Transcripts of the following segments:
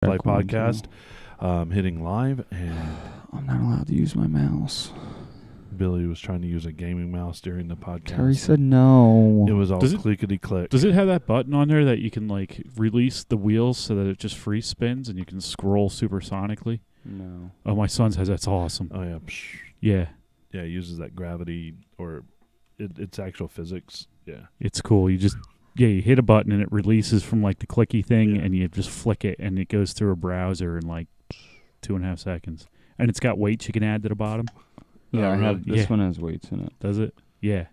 Podcast, hitting live, and I'm not allowed to use my mouse. Billy was trying to use a gaming mouse during the podcast. Terry said no. It was all clickety-click. Does it have that button on there that you can like release the wheels so that it just free spins and you can scroll supersonically? No. Oh, my son's has. That's awesome. Oh, yeah. Yeah. Yeah, it uses that gravity, or it's actual physics. Yeah. It's cool. You hit a button and it releases from like the clicky thing, and you just flick it and it goes through a browser in like 2.5 seconds. And it's got weights you can add to the bottom. Yeah, I have. This one has weights in it. Does it? Yeah.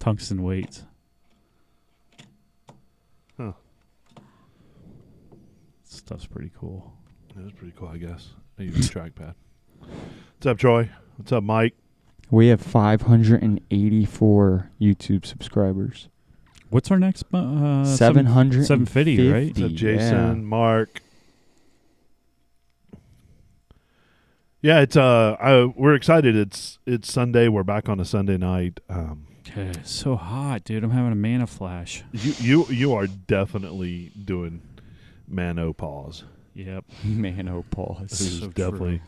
Tungsten weights. Huh. Stuff's pretty cool. It was pretty cool, I guess. I use a trackpad. What's up, Troy? What's up, Mike? We have 584 YouTube subscribers. What's our next? 750, right? What's up, Jason, Mark? Yeah, it's we're excited. It's Sunday. We're back on a Sunday night. It's so hot, dude. I'm having a mana flash. You are definitely doing manopause. Yep. Manopause. There's So definitely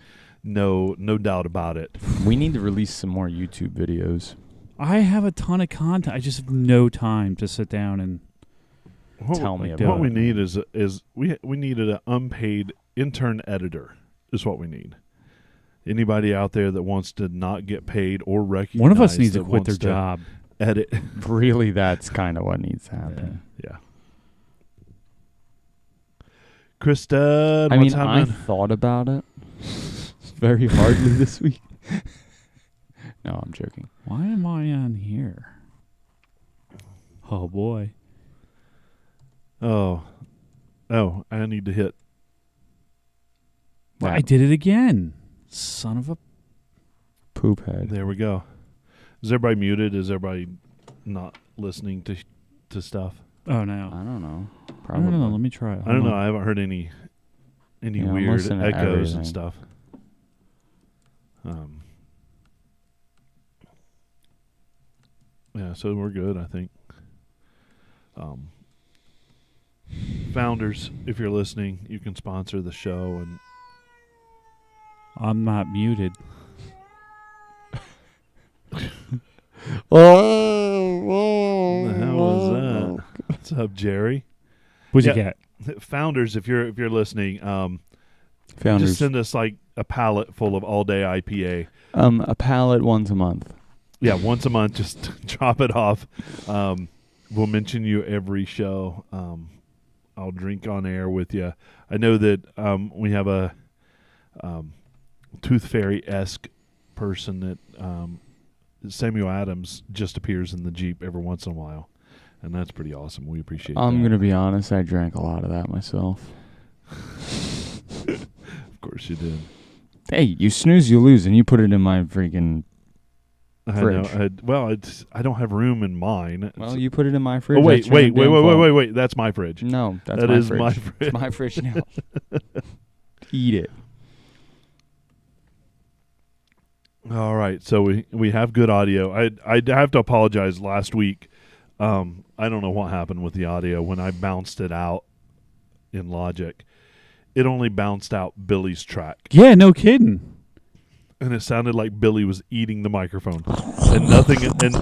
no doubt about it. We need to release some more YouTube videos. I have a ton of content. I just have no time to sit down and Tell me like, about What we it. need is we needed an unpaid intern editor. Is what we need. Anybody out there that wants to not get paid or recognized, one of us needs to that quit their wants to job. edit. Really, that's kind of what needs to happen. Yeah. Krista, I what's mean, happening? I thought about it very hardly this week. No, I'm joking. Why am I on here? Oh, boy. Oh, I need to hit. Well, I did it again. Son of a... Poop head. There we go. Is everybody muted? Is everybody not listening to stuff? Oh, no. I don't know. I Probably. don't know. Let me try it. I don't know. I haven't heard any I'm weird listening to echoes everything. and stuff. Yeah, so we're good, I think. Founders, if you're listening, you can sponsor the show, and I'm not muted. what the hell was that? What's up, Jerry? What'd Yeah. you get? Founders, if you're listening, Founders. just send us like a pallet full of all day IPA. A pallet once a month. Yeah, once a month, just drop it off. We'll mention you every show. I'll drink on air with you. I know that we have a Tooth Fairy-esque person that Samuel Adams just appears in the Jeep every once in a while, and that's pretty awesome. We appreciate that. I'm going to be honest. I drank a lot of that myself. Of course you did. Hey, you snooze, you lose, and you put it in my freaking fridge. I know. I don't have room in mine. Well, you put it in my fridge. Oh, wait. That's your damn fault. Wait. That's my fridge. No, that's That my is fridge. my fridge. It's my fridge now. Eat it. All right, so we have good audio. I have to apologize. Last week, I don't know what happened with the audio. When I bounced it out in Logic, it only bounced out Billy's track, Yeah, no kidding. and it sounded like Billy was eating the microphone, and nothing. And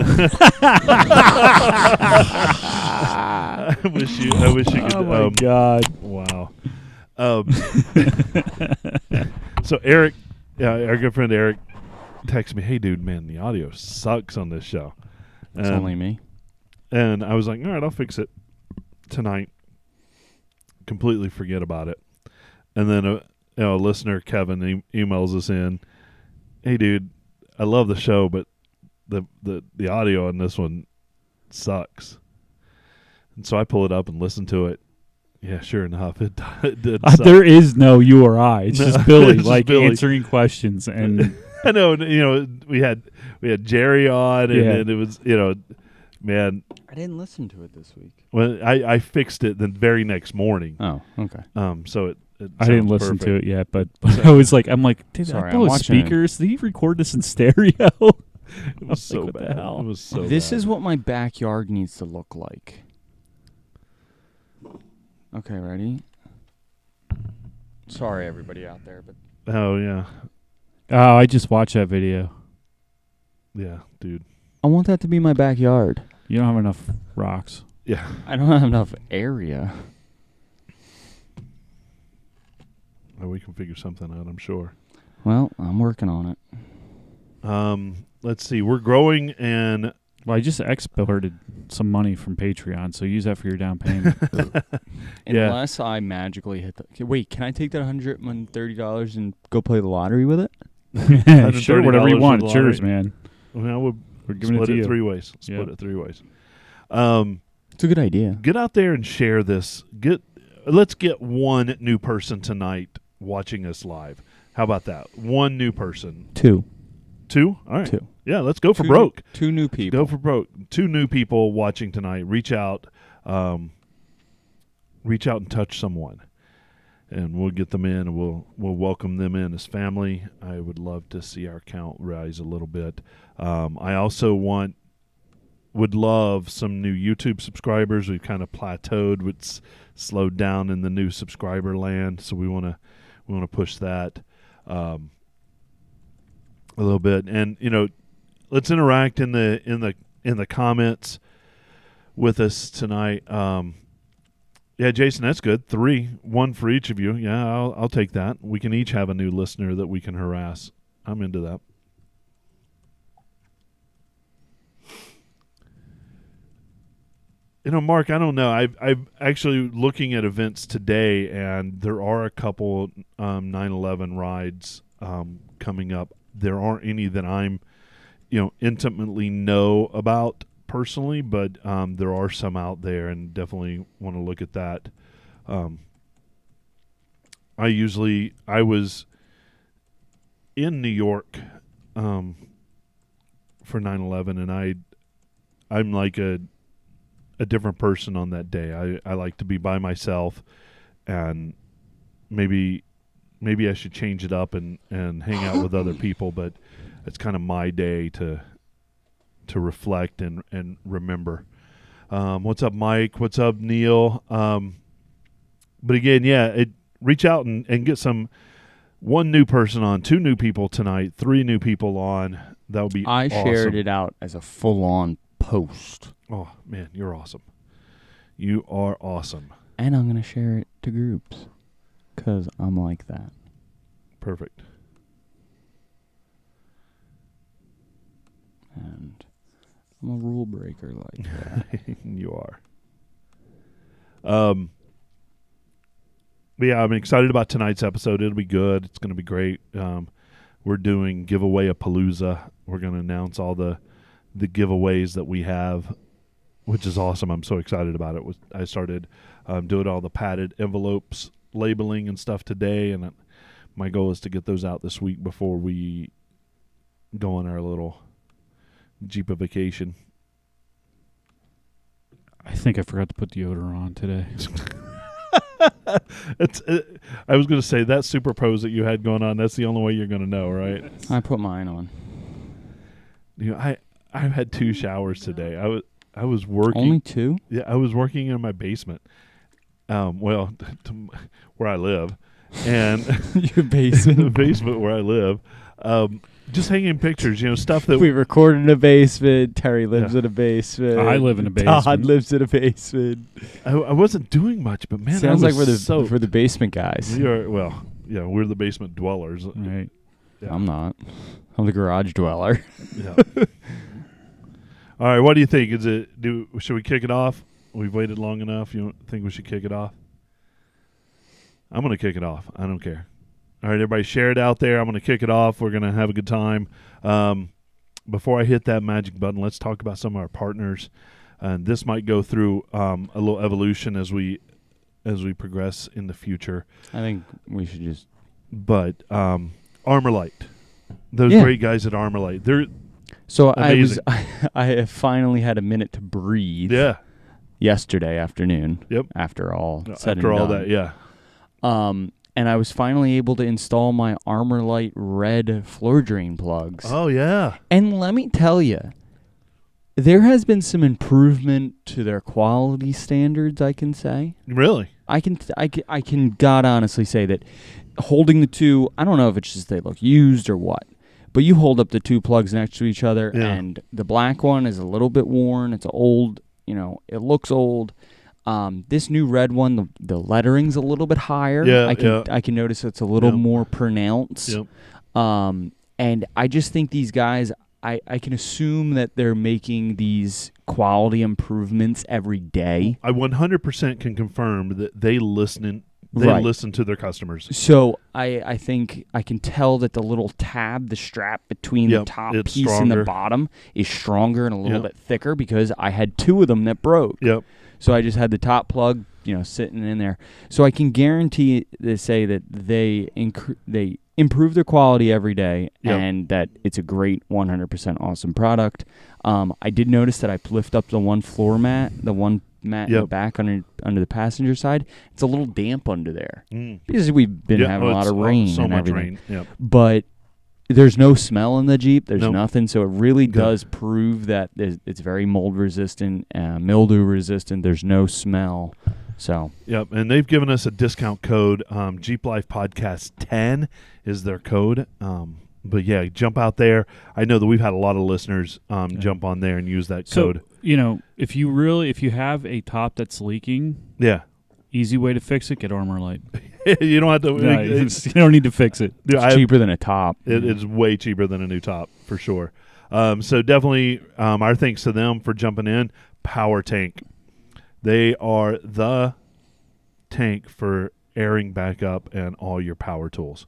I wish you could. Oh, my God. Wow. So Eric, our good friend Eric, texted me, "Hey, dude, man, the audio sucks on this show." It's only me. And I was like, all right, I'll fix it tonight. Completely forget about it. And then a listener, Kevin, emails us in, "Hey, dude, I love the show, but the audio on this one sucks." And so I pull it up and listen to it. Yeah, sure enough, it did suck. There is no you or I. It's No, just Billy, it's just like Billy. answering questions. And I know, we had Jerry on, and, Yeah. and it was, man, I didn't listen to it this week. when I fixed it the very next morning. Oh, okay. So it I didn't sounds listen perfect. to it yet, but I was like, I'm like, dude, Sorry, I I'm know watching it. speakers. Did he record this in stereo? It was so what the bad. hell? It was so This bad. is what my backyard needs to look like. Okay, ready? Sorry, everybody out there, but Oh yeah, Oh, I just watched that video. yeah, dude. I want that to be my backyard. You don't have enough rocks. Yeah, I don't have enough area. well, we can figure something out. I'm sure. Well, I'm working on it. Let's see. We're growing, and Well, I just exported some money from Patreon, so use that for your down payment. Yeah. Unless I magically hit the... Wait, can I take that $130 and go play the lottery with it? Sure, whatever you $130 want. for It's the yours, lottery. man. well, we'll We're giving it split to it you. three ways. Split Yep. it three ways. It's a good idea. Get out there and share this. Let's get one new person tonight watching us live. How about that? One new person. Two. All right. Two. Yeah, let's go for Two- broke. Two new people. Go for broke. 2 new people watching tonight. Reach out and touch someone, and we'll get them in. And we'll welcome them in as family. I would love to see our count rise a little bit. I also would love some new YouTube subscribers. We've kind of plateaued. It's slowed down in the new subscriber land, so we want to push that a little bit. And let's interact in the comments with us tonight. Yeah, Jason, that's good. 3, 1 for each of you. Yeah, I'll take that. We can each have a new listener that we can harass. I'm into that. Mark, I don't know. I've actually looking at events today, and there are a couple 9/11 rides coming up. There aren't any that I'm, intimately know about personally, but there are some out there, and definitely want to look at that. I was in New York for 9/11, and I'm like a different person on that day. I like to be by myself, and maybe I should change it up and hang out with other people, but it's kind of my day to reflect and remember. What's up, Mike? What's up, Neil? But again, yeah, reach out and get one new person on, 2 new people tonight, 3 new people on. That would be I awesome. shared it out as a full-on post. Oh, man, you're awesome. You are awesome. And I'm going to share it to groups because I'm like that. Perfect. And I'm a rule breaker like that. You are. But yeah, I'm excited about tonight's episode. It'll be good. It's going to be great. We're doing giveaway a Palooza. We're going to announce all the giveaways that we have, which is awesome. I'm so excited about it. I started doing all the padded envelopes, labeling and stuff today, and my goal is to get those out this week before we go on our little Jeepification. I think I forgot to put deodorant on today. I was going to say that superpose that you had going on. That's the only way you're going to know, right? I put mine on. I've had 2 showers today. I was working. Only 2? Yeah, I was working in my basement. Where I live, and Your basement. the basement where I live. Just hanging pictures, stuff that We recorded in a basement. Terry lives in a basement. I live in a Todd basement. lives in a basement. I wasn't doing much, but man, Sounds I like was we're the basement guys. we're the basement dwellers. Right. Yeah. I'm not. I'm the garage dweller. Yeah. All right, what do you think? Should we kick it off? We've waited long enough. You think we should kick it off? I'm going to kick it off. I don't care. All right, everybody, share it out there. I'm going to kick it off. We're going to have a good time. Before I hit that magic button, let's talk about some of our partners. And this might go through a little evolution as we progress in the future. I think we should just. But Armorlight, those Yeah. great guys at Armorlight, they're So amazing. I have finally had a minute to breathe. Yeah. Yesterday afternoon. Yep. After all said After and all done. that, yeah. And I was finally able to install my Armorlight red floor drain plugs. Oh yeah. And let me tell you, there has been some improvement to their quality standards, I can say. Really? I can God honestly say that holding the two, I don't know if it's just they look used or what, but you hold up the two plugs next to each other, and the black one is a little bit worn. It's old, it looks old. This new red one, the lettering's a little bit higher. I can notice it's a little more pronounced. Yep. And I just think these guys, I can assume that they're making these quality improvements every day. I 100% can confirm that they listen to their customers. So I think I can tell that the little tab, the strap between the top piece and the bottom is stronger and a little bit thicker because I had two of them that broke. Yep. So I just had the top plug, sitting in there. So I can guarantee to say that they improve their quality every day and that it's a great 100% awesome product. I did notice that I lift up the one floor mat, the one mat in the back under the passenger side. It's a little damp under there because we've been having a lot of rain so and much everything. Rain. Yep. But there's no smell in the Jeep. There's nothing. So it really does prove that it's very mold resistant, mildew resistant. There's no smell. So yep, and they've given us a discount code. Jeep Life Podcast 10 is their code. But yeah, jump out there. I know that we've had a lot of listeners jump on there and use that code. If you have a top that's leaking, easy way to fix it: get Armor Light. You don't have to. You don't need to fix it. It's cheaper than a top. It's way cheaper than a new top for sure. So definitely, our thanks to them for jumping in. Power Tank. They are the tank for airing back up and all your power tools.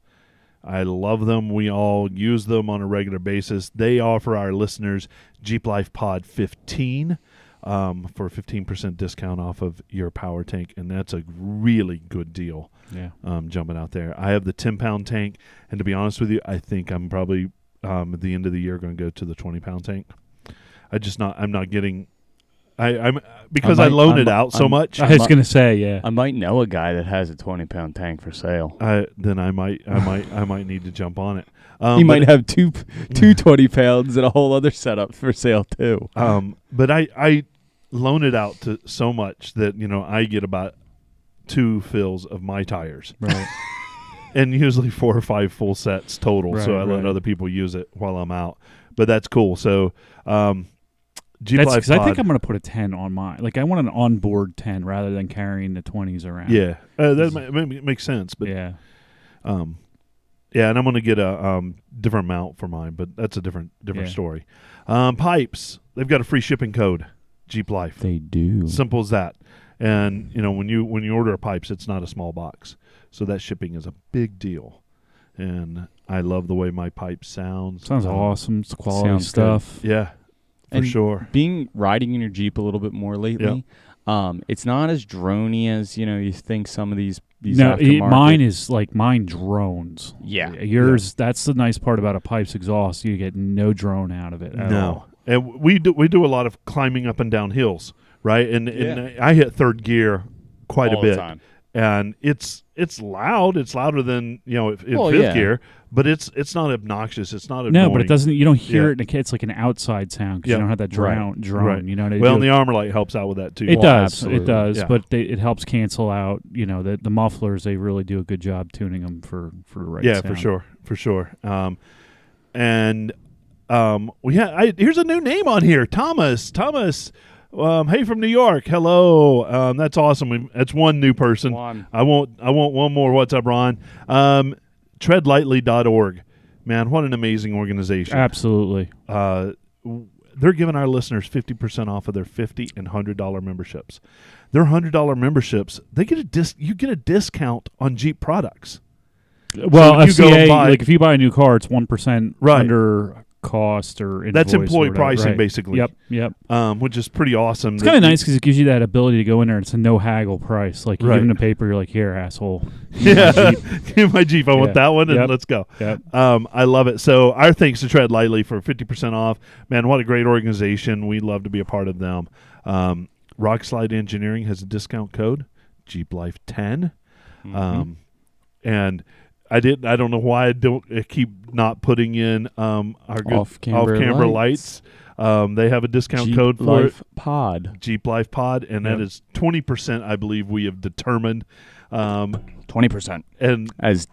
I love them. We all use them on a regular basis. They offer our listeners Jeep Life Pod 15 for a 15% discount off of your power tank, and that's a really good deal. Yeah, jumping out there. I have the 10-pound tank, and to be honest with you, I think I'm probably at the end of the year going to go to the 20-pound tank. I'm not getting. I'm because I loan it out so much. I was going to say, I might know a guy that has a 20-pound tank for sale. Then I might need to jump on it. You might have two 20 pounds and a whole other setup for sale too. But I loan it out to so much that I get about 2 fills of my tires, right, and usually 4 or 5 full sets total. Right, so I let other people use it while I'm out. But that's cool. So. Jeep Life Pod. I think I'm going to put a 10 on mine. Like I want an onboard 10 rather than carrying the 20s around. Yeah, that makes sense. But yeah, and I'm going to get a different mount for mine, but that's a different story. Pipes, they've got a free shipping code. Jeep Life. They do. Simple as that. And when you order pipes, it's not a small box, so that shipping is a big deal. And I love the way my pipe sounds. Sounds awesome. It's quality stuff. Good. Yeah. For sure. Riding in your Jeep a little bit more lately, it's not as drony as you think some of these aftermarket. Mine drones. Yeah. Yours. That's the nice part about a pipe's exhaust. You get no drone out of it at all. And we do a lot of climbing up and down hills, right? And I hit third gear quite all a bit. the time. And it's loud. It's louder than in fifth gear, but it's not obnoxious. It's not annoying. No, but it doesn't. You don't hear it. It's like an outside sound because you don't have that drone. Right. You know. Well, and the Armor Light helps out with that too. It does. Absolutely. It does. Yeah. But it helps cancel out. The mufflers. They really do a good job tuning them for the right sound. Yeah, for sure. Here's a new name on here, Thomas. Hey, from New York. Hello. That's awesome. That's one new person. I want one more. What's up, Ron? Treadlightly.org. Man, what an amazing organization. Absolutely. They're giving our listeners 50% off of their $50 and $100 memberships. Their $100 memberships, you get a discount on Jeep products. Well, so FCA, if you buy a new car, it's 1% under cost or invoice. That's employee pricing, right. basically. Yep. Which is pretty awesome. It's kind of nice because it gives you that ability to go in there and it's a no haggle price. Like you give them the paper, you're like, here, asshole. Give my Jeep. I want that one, and let's go. Yep. I love it. So our thanks to Tread Lightly for 50% off. Man, what a great organization. We'd love to be a part of them. Rockslide Engineering has a discount code, Jeep Life 10. And I don't know why I keep not putting in our good off-camera lights. They have a discount Jeep code for Life it. Pod. Jeep Life Pod, and that is 20%. I believe we have determined. 20%, And as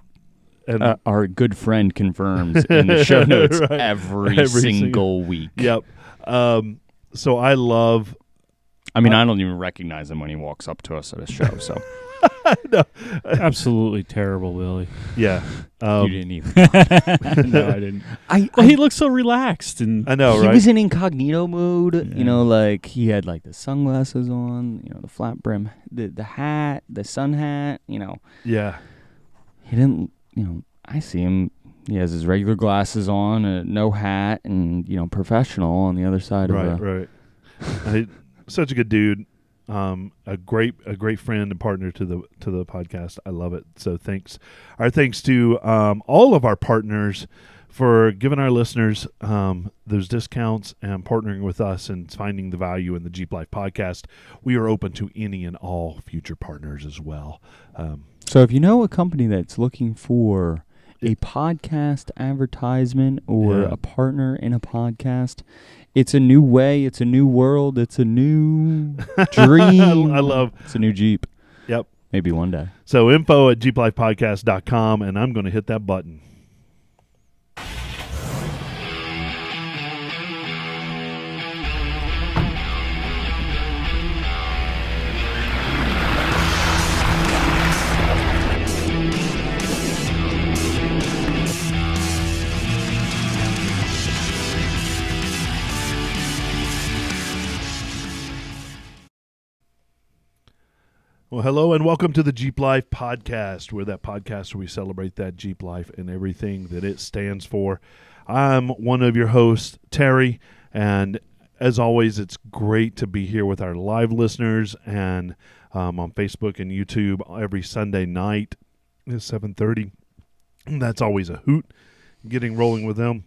our good friend confirms in the show notes right. every single week. Yep. So I love. I mean, I don't even recognize him when he walks up to us at a show. So No. Absolutely terrible, Billy. Yeah. you didn't even. No, I didn't. Well, he looked so relaxed, and I know, He right? was in incognito mode. Yeah. You know, like he had like the sunglasses on. You know, the flat brim, the hat, the sun hat. You know, Yeah. he didn't. You know, I see him. He has his regular glasses on, no hat, and professional on the other side of Right. Such a good dude. A great friend and partner to the podcast. I love it. So thanks. Our thanks to all of our partners for giving our listeners those discounts and partnering with us and finding the value in the Jeep Life podcast. We are open to any and all future partners as well. So if you know a company that's looking for a podcast advertisement or Yeah. a partner in a podcast, it's a new way, it's a new world, it's a new dream. I love. It's a new Jeep. Yep. Maybe one day. So info@jeeplifepodcast.com, and I'm going to hit that button. Well, hello and welcome to the Jeep Life podcast. We're that podcast where we celebrate that Jeep Life and everything that it stands for. I'm one of your hosts, Terry, and as always, it's great to be here with our live listeners and on Facebook and YouTube every Sunday night at 7:30. That's always a hoot, getting rolling with them.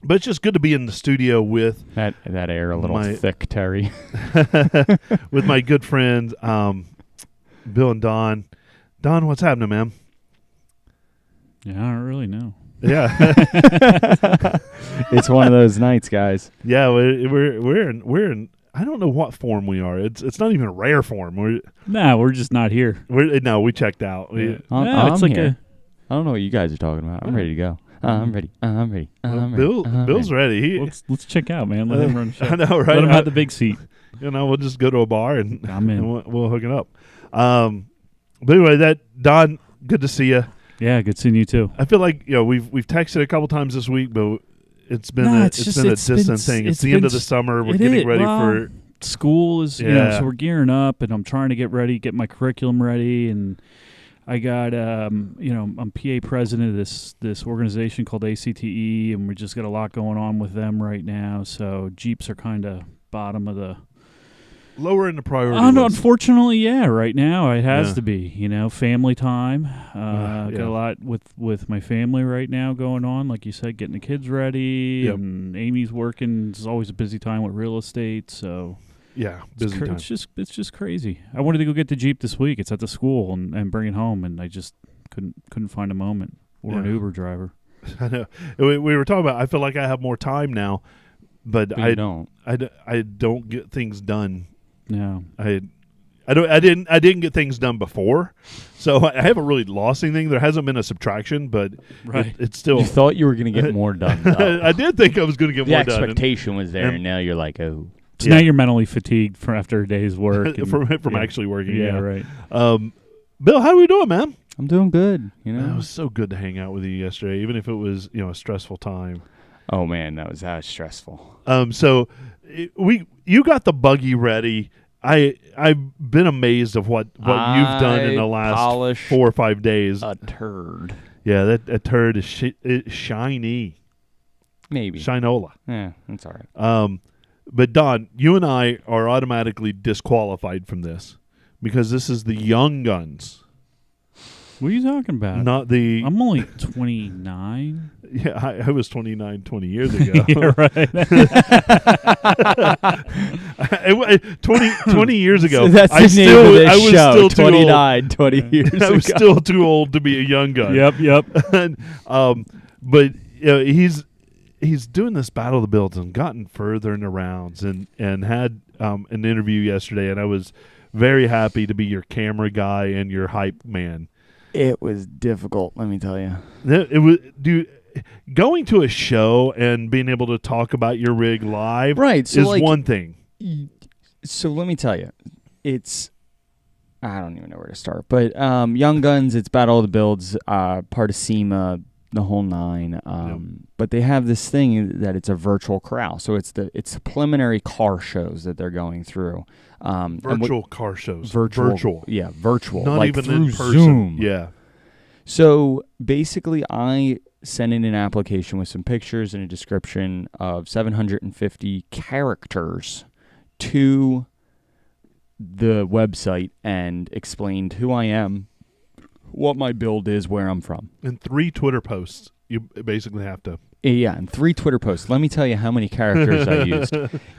But it's just good to be in the studio with That air a little thick, Terry. with my good friends, Bill and Don. Don, what's happening, man? yeah, I don't really know. Yeah, It's one of those nights, guys. yeah. We're in. I don't know what form we are. It's not even a rare form. We're just not here. We checked out. Yeah. It's it's like here. I don't know what you guys are talking about. I'm ready to go. I'm ready. I'm ready. Bill's ready. Let's check out, man. Let him run the show. I know, right? Let him have the big seat. We'll just go to a bar and I'm in. and we'll hook it up. But anyway, Don, good to see you. Yeah, good seeing you too. I feel like we've texted a couple times this week, but it's been a distant thing. It's the end of the summer. We're getting ready for school is so we're gearing up, and I'm trying to get my curriculum ready, and I got I'm PA president of this organization called ACTE, and we just got a lot going on with them right now. So Jeeps are kind of bottom of the lower in the priority no, list. Unfortunately, yeah. Right now, it has to be. Family time. Got a lot with my family right now going on. Like you said, getting the kids ready, Yep. and Amy's working. It's always a busy time with real estate. So Yeah, busy time. it's just crazy. I wanted to go get the Jeep this week. It's at the school and bring it home, and I just couldn't find a moment or an Uber driver. I know. We were talking about. I feel like I have more time now, but you don't. I don't get things done. No. I didn't get things done before, so I haven't really lost anything. There hasn't been a subtraction, but Right. it's still. You thought you were going to get more done. Though. I did think I was going to get The more done. expectation was there, and now you're like, oh. So now you're mentally fatigued from after a day's work. And, from actually working. Yeah, right. Bill, how are we doing, man? I'm doing good. It was so good to hang out with you yesterday, even if it was a stressful time. Oh man, that was stressful. So you got the buggy ready. I've been amazed of what you've done in the last 4 or 5 days. A turd. Yeah, that turd is shiny. Maybe. Shinola. Yeah, that's all right. But Don, you and I are automatically disqualified from this because this is the young guns. What are you talking about? Not the. I'm only 29. Yeah, I was 29 20 years ago. Yeah, right. 20 years ago. So that's the I name still, of this I was show. still too 29, 20 years I was ago. still too old to be a young gun. Yep. But he's he's doing this Battle of the Builds and gotten further in the rounds and had an interview yesterday, and I was very happy to be your camera guy and your hype man. It was difficult, let me tell you. It was, dude. Going to a show and being able to talk about your rig live, right? So is one thing. So let me tell you, I don't even know where to start. But Young Guns, it's Battle of the Builds, part of SEMA, the whole nine. But they have this thing that it's a virtual corral. So it's the preliminary car shows that they're going through. Virtual car shows. Virtual. Yeah, virtual. Not like even through in person. Zoom. Yeah. So basically, I sent in an application with some pictures and a description of 750 characters to the website and explained who I am, what my build is, where I'm from. And 3 Twitter posts. You basically have to. Yeah, and 3 Twitter posts. Let me tell you how many characters I used.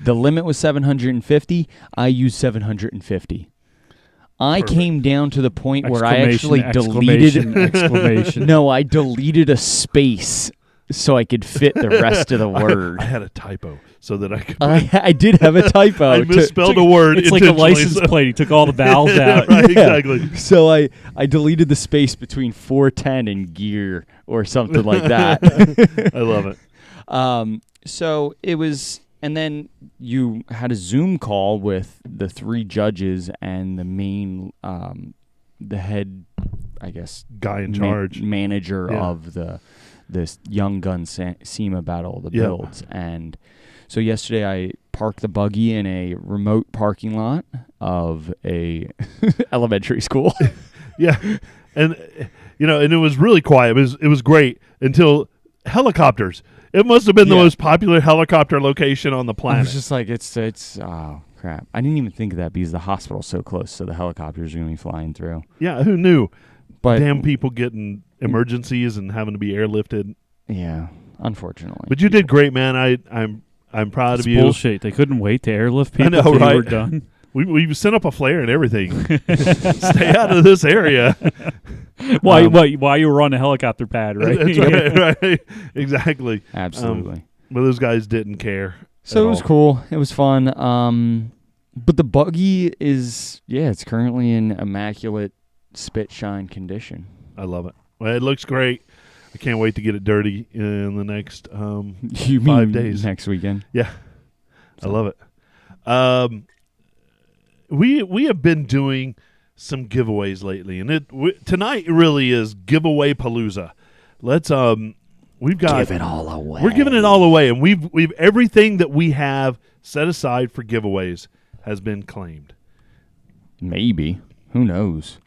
The limit was 750. I used 750. I came down to the point where I actually deleted. Exclamation. No, I deleted a space so I could fit the rest of the word. I had a typo so that I could. I did have a typo. I misspelled a word. It's like a license plate. He took all the vowels out. Right, yeah. Exactly. So I deleted the space between 410 and gear or something like that. I love it. So it was. And then you had a Zoom call with the 3 judges and the main, the head, I guess, guy in charge, manager of this Young Gun SEMA Battle of the Builds. And so yesterday I parked the buggy in a remote parking lot of a elementary school. Yeah, and and it was really quiet. It was great until helicopters. It must have been the most popular helicopter location on the planet. I was just like, it's oh, crap. I didn't even think of that because the hospital's so close, so the helicopters are going to be flying through. Yeah, who knew? But damn people getting emergencies and having to be airlifted. Yeah, unfortunately. But you did great, man. I'm proud of you. Bullshit. They couldn't wait to airlift people I know, till right? you were done. We sent up a flare and everything. Stay out of this area. While you were on the helicopter pad, right? That's right. Exactly. Absolutely. But those guys didn't care. So it was cool. It was fun. But the buggy is, it's currently in immaculate spit shine condition. I love it. Well, it looks great. I can't wait to get it dirty in the next 5 days. Next weekend? Yeah. So. I love it. We have been doing some giveaways lately, and tonight really is giveaway palooza. Let's we've got give it all away. We're giving it all away, and we've everything that we have set aside for giveaways has been claimed. Maybe. Who knows?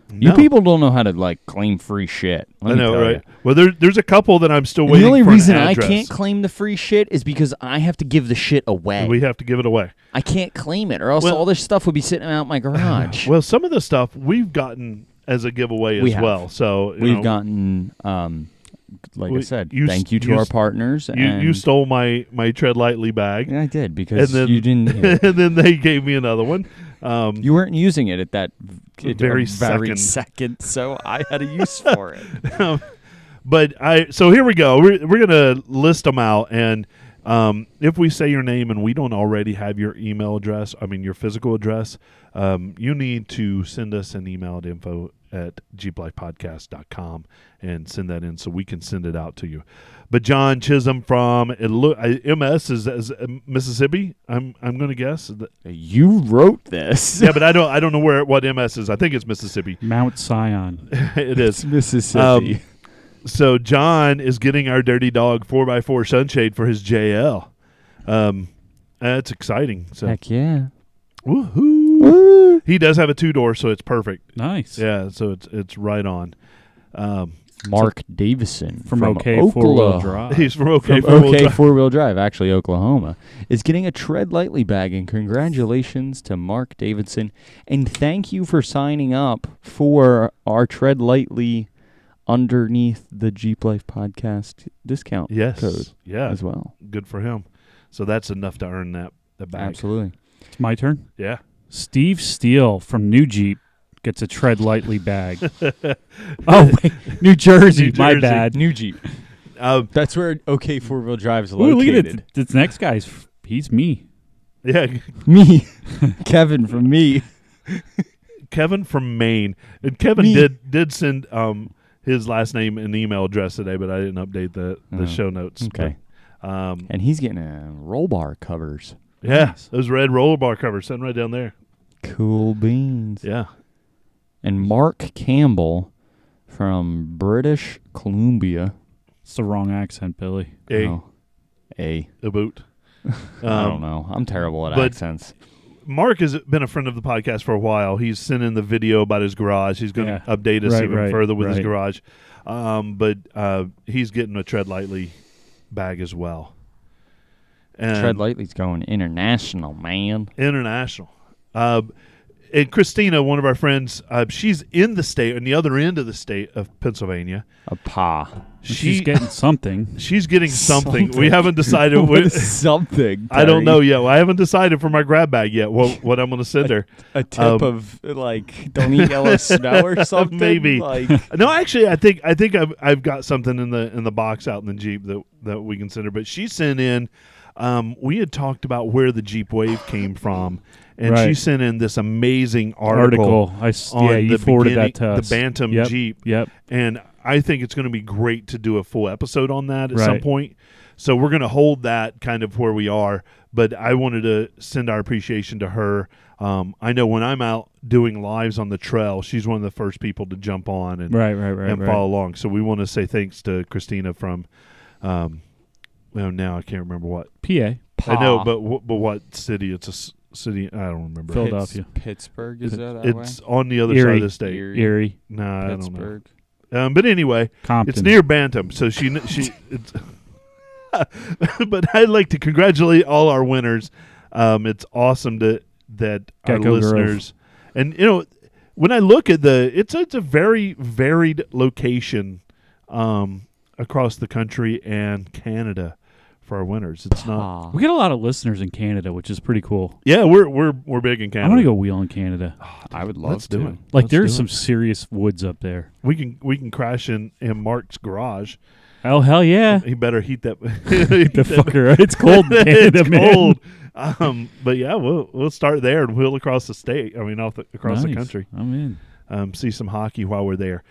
No. You people don't know how to claim free shit. I know, right? Well, there's a couple that I'm still waiting. The only for reason an I address. can't claim the free shit is because I have to give the shit away. We have to give it away. I can't claim it, or else all this stuff would be sitting out in my garage. Well, some of the stuff we've gotten as a giveaway as well. So we've gotten, I said, thank you to our partners. You stole my Tread Lightly bag. Yeah, I did because you didn't. And then they gave me another one. You weren't using it at that very second, so I had a use for it. So here we go. We're gonna list them out, and if we say your name and we don't already have your email address, your physical address, you need to send us an email at info@jeeplifepodcast.com and send that in so we can send it out to you. But John Chisholm from MS is Mississippi. I'm going to guess. You wrote this. Yeah, but I don't know what MS is. I think it's Mississippi. Mount Zion. It is. It's Mississippi. So John is getting our Dirty Dog 4x4 sunshade for his JL. That's exciting. So. Heck yeah. Woohoo. Woo. He does have a 2-door, so it's perfect. Nice. Yeah, so it's right on. Mark Davison from OK Oklahoma. 4-wheel drive. He's from OK Four-Wheel Drive, actually Oklahoma, is getting a Tread Lightly bag, and congratulations to Mark Davidson, and thank you for signing up for our Tread Lightly underneath the Jeep Life Podcast discount code as well. Good for him. So that's enough to earn that bag. Absolutely. It's my turn? Yeah. Steve Steele from New Jeep gets a Tread Lightly bag. Oh, wait. New Jersey. My bad. New Jeep. That's where OK Four-Wheel Drive is Ooh, located. look at this next guy's. He's me. Yeah. Me. Kevin from me. Kevin from Maine. And Kevin did send his last name and email address today, but I didn't update the show notes. Okay. But, and he's getting roll bar covers. Yeah, those red roller bar covers sitting right down there. Cool beans. Yeah. And Mark Campbell from British Columbia. It's the wrong accent, Billy. A boot. I don't know. I'm terrible at accents. Mark has been a friend of the podcast for a while. He's sent in the video about his garage. He's going to update us even further with his garage. But he's getting a Tread Lightly bag as well. And Tread Lightly's going international, man. International. And Christina, one of our friends, she's in the state, on the other end of the state of Pennsylvania. She's getting something. She's getting something. We haven't decided what something. I don't know yet. Well, I haven't decided for my grab bag yet what I'm going to send her. A tip of like don't eat yellow snow or something. Maybe. Like. No, actually, I think I've got something in the box out in the Jeep that we can send her. But she sent in. We had talked about where the Jeep Wave came from. And she sent in this amazing article. You forwarded that to us. The Bantam Jeep. Yep. And I think it's going to be great to do a full episode on that at some point. So we're going to hold that kind of where we are. But I wanted to send our appreciation to her. I know when I'm out doing lives on the trail, she's one of the first people to jump on and follow along. So we want to say thanks to Christina from, now I can't remember what. PA. I know, but what city? It's a city. I don't remember. Philadelphia. Pittsburgh, is that It's on the other Erie. side of the state. Erie. No, I don't know. Pittsburgh. But anyway, Compton. It's near Bantam, so she. It's but I'd like to congratulate all our winners. It's awesome that our Gecko listeners, and when I look at it's a very varied location across the country and Canada for our winners. It's not. We get a lot of listeners in Canada, which is pretty cool. Yeah, we're big in Canada. I want to go wheel in Canada. I would love Let's to. do it. Like there's some serious woods up there. We can crash in Mark's garage. Oh hell yeah! He better heat that. The fucker. It's cold in Canada, it's man. Cold. But yeah, we'll start there and wheel across the state. I mean, across the country. I'm in. See some hockey while we're there.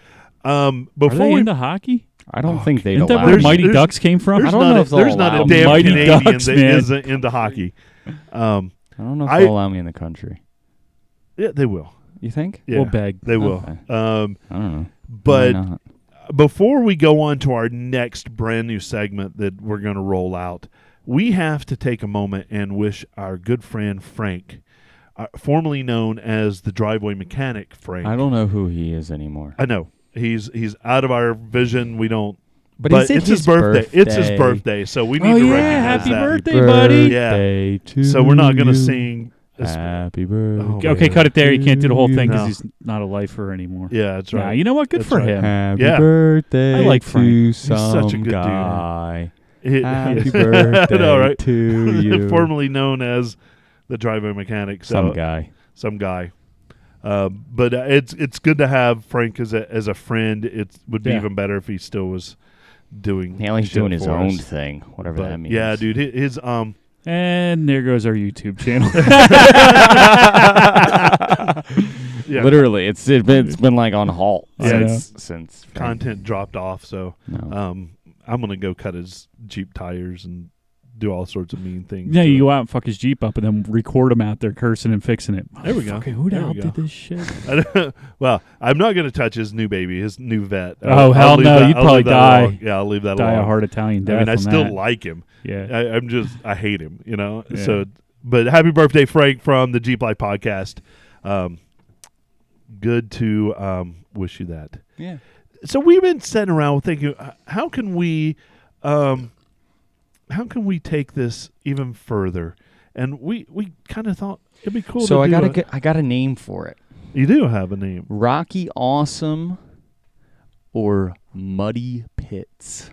Are Before they we into hockey? I don't think they'd Isn't that allow where it. Mighty Ducks came from? There's I don't know if there's they'll not a allow damn Mighty Canadian Ducks, that man. isn't into hockey. I don't know if I- they'll allow me in the country. Yeah, they will. You think? Yeah, We'll beg. They will. Okay. I don't know. But Why not? before we go on to our next brand new segment that we're going to roll out, we have to take a moment and wish our good friend Frank, formerly known as the driveway mechanic Frank. I don't know who he is anymore. I know. He's out of our vision. We don't. But it's his birthday. It's his birthday, so we need to recognize happy that. birthday, buddy. Yeah. To So we're not going to you. sing. Happy birthday. Okay, cut it there. You can't do the whole thing because No. he's not a lifer anymore. Yeah, that's right. Nah, you know what? Good That's for right. him. Happy Yeah. birthday I like Frank. to He's some such a good dude. guy. It- Happy birthday All right. to you. Formerly known as the driveway mechanic. So, Some guy. But it's good to have Frank as a friend. It would be Yeah. even better if he still was doing. He's shit doing his for own us. thing, whatever But that means. yeah, dude, his And there goes our YouTube channel. yeah, Literally, it's been like on halt Yeah. since content dropped off. So No. I'm gonna go cut his Jeep tires and do all sorts of mean things. Yeah, to you it. go out and fuck his Jeep up and then record him out there cursing and fixing it. There we go. Fucking who the There hell we go. did this shit? Well, I'm not going to touch his new baby, his new vet. Oh, hell leave no, that- you'd I'll probably leave that die. alone. Yeah, I'll leave that Die alone. a hard Italian death. I mean, I on still that. like him. Yeah. I hate him, Yeah. So, but happy birthday, Frank, from the Jeep Life podcast. Good to wish you that. Yeah. So we've been sitting around thinking, how can we take this even further? And we kind of thought it'd be cool. So to I got a name for it. You do have a name. Rocky Awesome or Muddy Pits.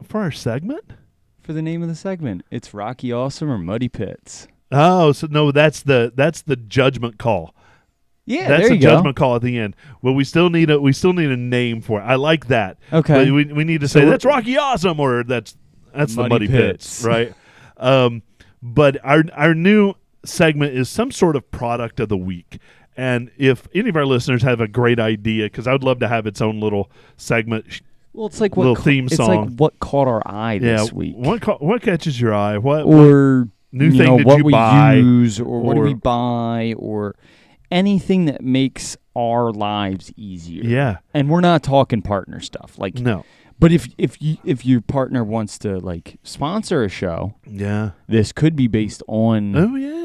For our segment? For the name of the segment, it's Rocky Awesome or Muddy Pits. Oh, so no, that's the judgment call. Yeah, That's there a you go. judgment call at the end. Well, we still need a name for it. I like that. Okay. But we need to say that's Rocky Awesome, or that's the Muddy Pits, right? But our new segment is some sort of product of the week. And if any of our listeners have a great idea, because I would love to have its own little segment. Well, it's like little theme song. It's like what caught our eye this week. What catches your eye? What new thing did what you we buy? use, or what do we buy, or anything that makes our lives easier. Yeah. And we're not talking partner stuff. Like no. But if your partner wants to like sponsor a show, this could be based on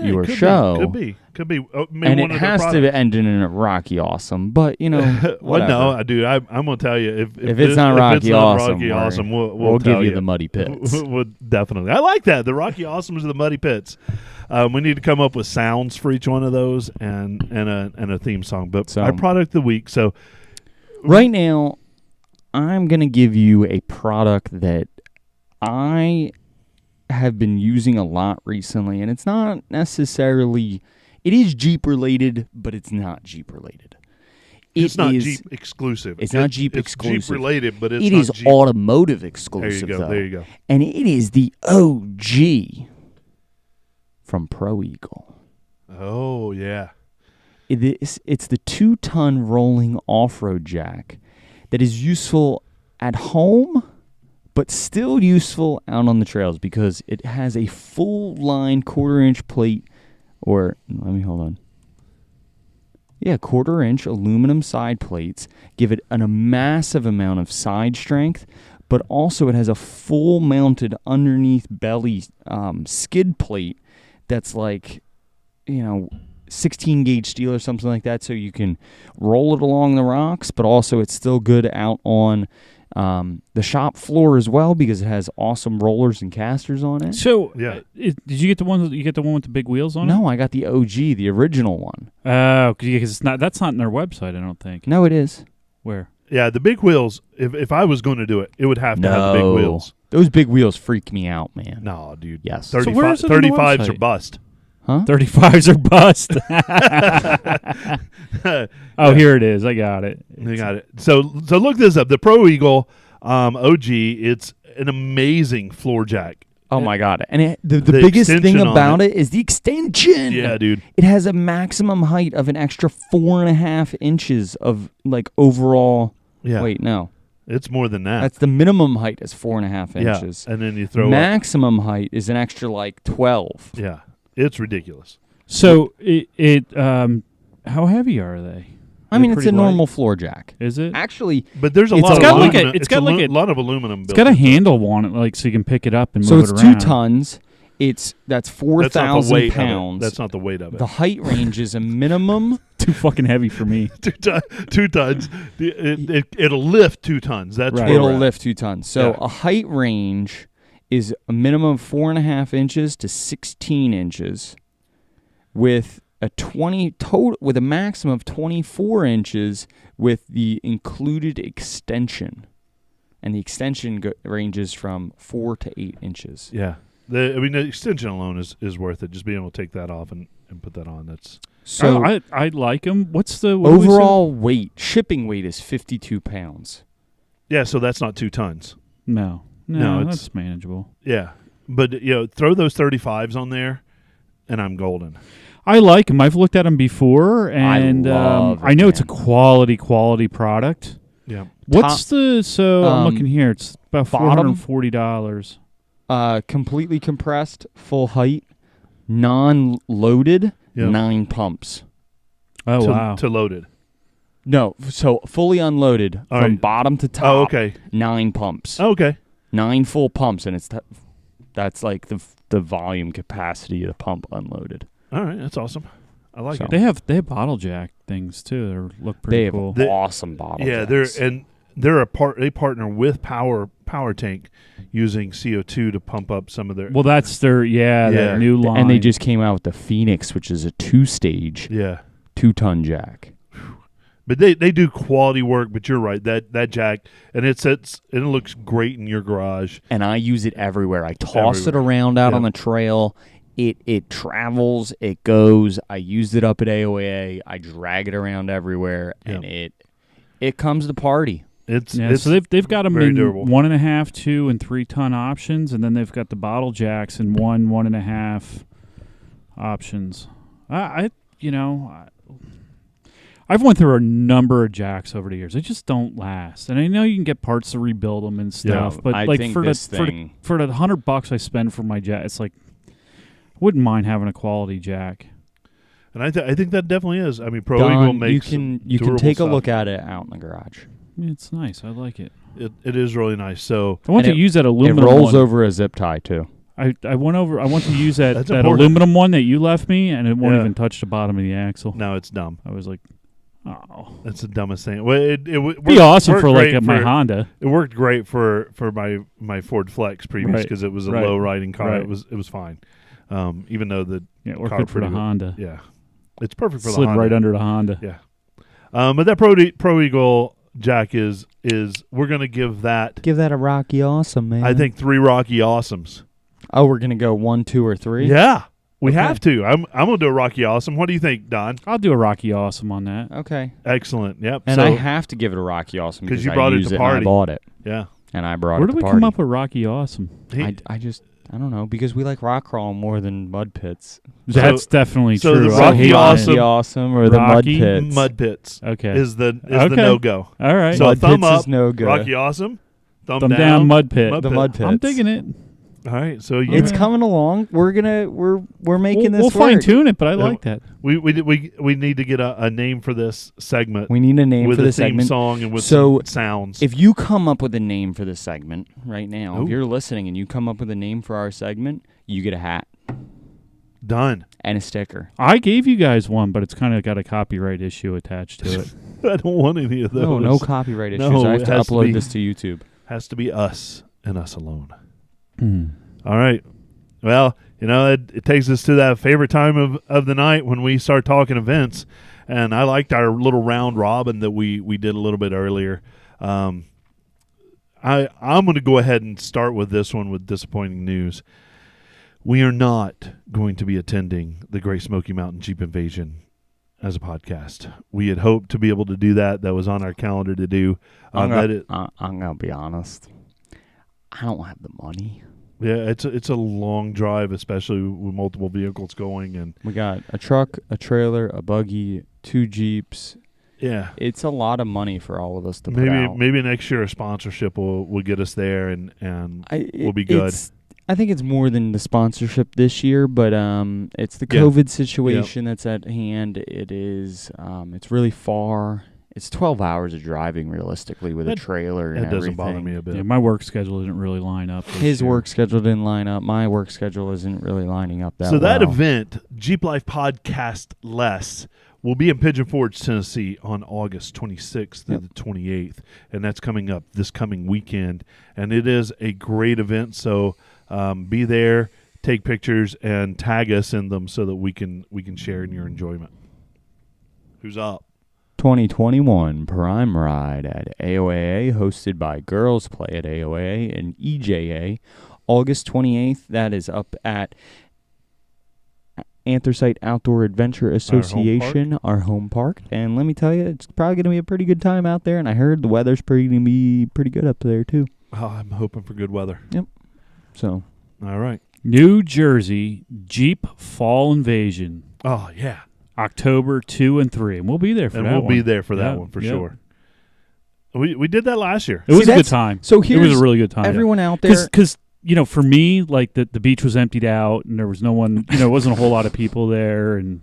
your show. Could be. And it has to end in a Rocky Awesome. But well, no, dude, I'm gonna tell you if it's not Rocky Awesome, we'll give you the the Muddy Pits. We'll definitely. I like that. The Rocky Awesomes are the Muddy Pits. We need to come up with sounds for each one of those and a theme song. But our product of the week. So right now, I'm going to give you a product that I have been using a lot recently, and it's not necessarily, it is Jeep related, but it's not Jeep related. It's not Jeep exclusive. It's not Jeep it's exclusive. Jeep related, but it is Jeep. Automotive exclusive. There you go. And it is the OG from Pro Eagle. Oh, yeah. It's the 2-ton rolling off-road jack that is useful at home, but still useful out on the trails because it has a full line 1/4-inch plate, or let me hold on. Yeah, 1/4-inch aluminum side plates give it a massive amount of side strength, but also it has a full mounted underneath belly skid plate that's like, 16 gauge steel or something like that, so you can roll it along the rocks, but also it's still good out on the shop floor as well because it has awesome rollers and casters on it. So, did you get the one? You get the one with the big wheels on it? No, I got the OG, the original one. Oh, because it's not. That's not in their website, I don't think. No, it is. Where? Yeah, the big wheels. If I was going to do it, it would have to have the big wheels. Those big wheels freak me out, man. No, dude. Yes. 35s are bust. Huh? 35s are bust. Oh, here it is. I got it. You got it. So look this up. The Pro Eagle OG, it's an amazing floor jack. Oh, my God. And the biggest thing about it is the extension. Yeah, dude. It has a maximum height of an extra 4.5 inches of, like, overall. Yeah. Wait, no. It's more than that. That's the minimum height is 4.5 inches. Yeah, and then you throw maximum height is an extra, like, 12. Yeah. It's ridiculous. So how heavy are they? I mean, it's a normal floor jack. Is it? Actually, but there's a lot of aluminum. It's got a lot of aluminum. It's got a handle on it, like so you can pick it up and move it around. So it's 2 tons. That's 4,000 pounds. That's not the weight of it. The height range is a minimum. Too fucking heavy for me. 2 tons. It'll lift 2 tons. That's right. It'll lift 2 tons. So a height range is a minimum of 4.5 inches to 16 inches, with a with a maximum of 24 inches with the included extension, and the extension ranges from 4 to 8 inches. Yeah, the extension alone is worth it. Just being able to take that off and put that on. That's so I like them. What's the overall weight? Shipping weight is 52 pounds. Yeah, so that's not 2 tons. No, that's manageable. Yeah, but throw those 35s on there, and I'm golden. I like them. I've looked at them before, and I know it's a quality product. Yeah. What's I'm looking here. It's about $440. Completely compressed, full height, non-loaded, 9 pumps. Oh, wow. To loaded. No, so fully unloaded from bottom to top. Oh, okay. 9 pumps. Oh, okay. 9 full pumps, and that's like the volume capacity of the pump unloaded. All right, that's awesome. I like it. They have bottle jack things too. They look pretty cool. They have awesome bottle jacks. They partner with Power Tank using CO2 to pump up some of their. Well, that's their new line, and they just came out with the Phoenix, which is a 2-stage 2-ton jack. But they do quality work. But you're right, that jack, and it looks great in your garage. And I use it everywhere. I toss it around out on the trail. It travels, it goes. I used it up at AOA. I drag it around everywhere, and it comes to party. It's so they've got them in durable. 1.5, 2, and 3 ton options, and then they've got the bottle jacks in 1.5 options. I've went through a number of jacks over the years. They just don't last, and I know you can get parts to rebuild them and stuff. But I like think for the $100 I spend for my jack, it's like I wouldn't mind having a quality jack. And I think that definitely is. I mean, Pro Don, Eagle makes you can take stuff. a look at it out in the garage. It's nice. I like it. It is really nice. So I want to use that aluminum. It rolls one. over a zip tie too. I want to use that important. aluminum one that you left me, and it won't even touch the bottom of the axle. No, it's dumb. I was like, oh, that's the dumbest thing. Well, it be awesome for like my Honda. It worked great for my Ford Flex previous because it was a low riding car. Right. It was fine. Even though the it worked good for the Honda. Yeah, it's perfect for the Honda. Honda. Right under the Honda. Yeah. But that Pro Eagle jack is we're gonna give that a Rocky Awesome, man. I think 3 Rocky Awesomes. Oh, we're gonna go 1, 2, or 3. Yeah, we have to. I'm gonna do a Rocky Awesome. What do you think, Don? I'll do a Rocky Awesome on that. Okay. Excellent. Yep. And I have to give it a Rocky Awesome because you brought it to party. I bought it. Yeah. And I brought Where it to did we party. come up with Rocky Awesome? I don't know, because we like rock crawling more than mud pits. That's definitely so true. the Rocky Awesome or the mud pits. Mud pits. Okay. Is the no go. All right. So mud thumb pits up. Is no go. Rocky Awesome. Thumb down. Mud pit. Mud pits. I'm digging it. All right. So it's coming along. We're making this. We'll work. fine tune it, but I like that. We need to get a name for this segment. We need a name with for the this segment. Song and with some sounds. If you come up with a name for this segment right now, if you're listening and you come up with a name for our segment, you get a hat. Done. And a sticker. I gave you guys one, but it's kind of got a copyright issue attached to it. I don't want any of those. No copyright issues. No, I have to upload this to YouTube. Has to be us and us alone. Mm. All right. Well, it takes us to that favorite time of the night when we start talking events. And I liked our little round robin that we did a little bit earlier. I'm going to go ahead and start with this one with disappointing news. We are not going to be attending the Great Smoky Mountain Jeep Invasion as a podcast. We had hoped to be able to do that. That was on our calendar to do. I'm going to be honest. I don't have the money. Yeah, it's a long drive, especially with multiple vehicles going, and we got a truck, a trailer, a buggy, 2 Jeeps. Yeah, it's a lot of money for all of us to put out. Maybe next year a sponsorship will get us there, and we'll be good. I think it's more than the sponsorship this year, but it's the COVID situation that's at hand. It is it's really far. It's 12 hours of driving realistically with a trailer and everything. That doesn't bother me a bit. Yeah, my work schedule didn't really line up. His work schedule didn't line up. My work schedule isn't really lining up that well. So that event, Jeep Life Podcast Less, will be in Pigeon Forge, Tennessee on August 26th through the 28th, and that's coming up this coming weekend. And it is a great event, so be there, take pictures, and tag us in them so that we can share in your enjoyment. Who's up? 2021 Prime Ride at AOAA, hosted by Girls Play at AOAA and EJA. August 28th, that is up at Anthracite Outdoor Adventure Association, our home park. And let me tell you, it's probably going to be a pretty good time out there, and I heard the weather's going to be pretty good up there, too. Oh, I'm hoping for good weather. Yep. So. All right. New Jersey Jeep Fall Invasion. Oh, yeah. October 2 and 3, and we'll be there for that one. And we'll be there for that one for sure. We did that last year. It was a good time. So it was a really good time. Everyone out there, because for me, like the beach was emptied out, and there was no one. There wasn't a whole lot of people there, and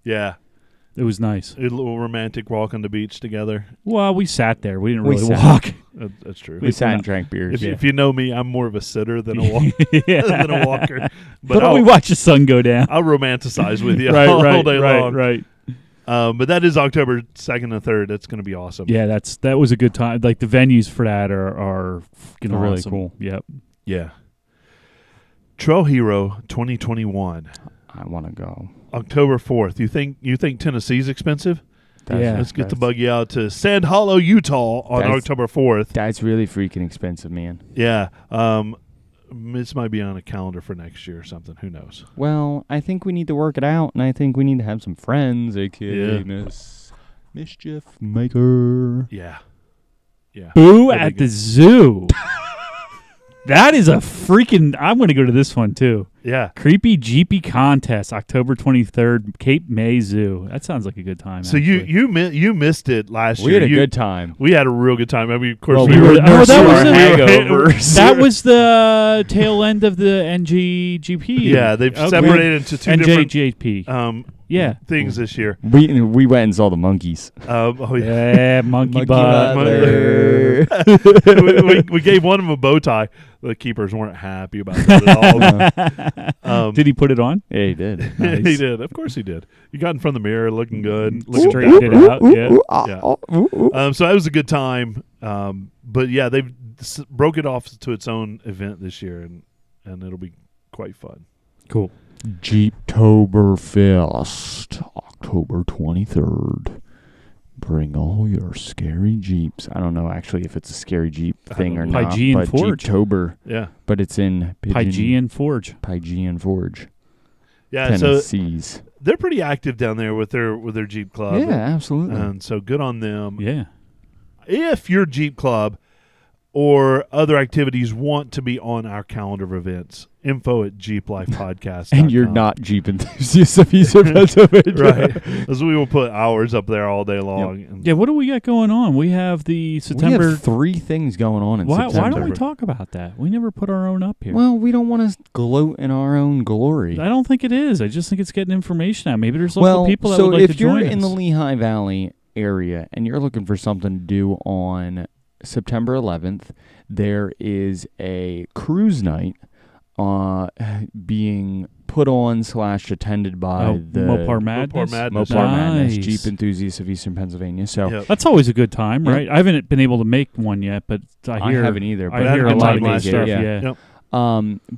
it was nice. A little romantic walk on the beach together. Well, we sat there. We didn't really walk. That's true. We sat and drank beers. If you know me, I'm more of a sitter than a than a walker. But we watch the sun go down. I'll romanticize with you all day long. Right. But that is October 2nd and 3rd. That's going to be awesome. Yeah, that was a good time. Like the venues for that are really awesome. Cool. Yep. Yeah. Trail Hero 2021. I want to go. October 4th. You think Tennessee's expensive? Let's get the buggy out to Sand Hollow, Utah on October 4th. That's really freaking expensive, man. Yeah. this might be on a calendar for next year or something. Who knows? Well, I think we need to work it out, and I think we need to have some friends, a.k.a. Mischief Maker. Yeah. Boo at the zoo. That is a freaking... I'm going to go to this one, too. Yeah. Creepy Jeepy Contest, October 23rd, Cape May Zoo. That sounds like a good time. So actually. you missed it last year. We had a good time. We had a real good time. I mean, of course, we were that was hangovers. That was the tail end of the NGGP. Yeah, they've separated into two NJGP. different things this year. We went and saw the monkeys. Yeah, monkey butt. we gave one of them a bow tie. The keepers weren't happy about that at all. Did he put it on? Yeah, he did. Nice. He did. Of course he did. He got in front of the mirror looking good. Looking Looking straightened it out. Yeah. So that was a good time. But yeah, they've broke it off to its own event this year, and it'll be quite fun. Cool. Jeeptoberfest, October 23rd. Bring all your scary Jeeps. I don't know actually if it's a scary Jeep thing or not. Pygean Forge. Jeeptober. Yeah. But it's in Pygean Forge. Pygean Forge. Yeah. Tennessee's. So they're pretty active down there with their Jeep club. Yeah, absolutely. And so good on them. Yeah. If your Jeep club or other activities want to be on our calendar of events, info@jeeplifepodcast.com. And you're not Jeep enthusiasts of Eastern Pennsylvania. Right. Because we will put hours up there all day long. Yep. And Yeah, what do we got going on? We have the September... We have 3 things going on in September. Why don't we talk about that? We never put our own up here. Well, we don't want to gloat in our own glory. I don't think it is. I just think it's getting information out. Maybe there's local people that would like to join us. So if you're in the Lehigh Valley area and you're looking for something to do on September 11th, there is a cruise night being put on / attended by the Mopar Madness. Mopar Madness, Nice. Jeep enthusiasts of Eastern Pennsylvania. So Yep. That's always a good time, Yep. right? I haven't been able to make one yet, but I hear... I haven't either. I But hear a had lot of time good last stuff, year. yeah. Yep.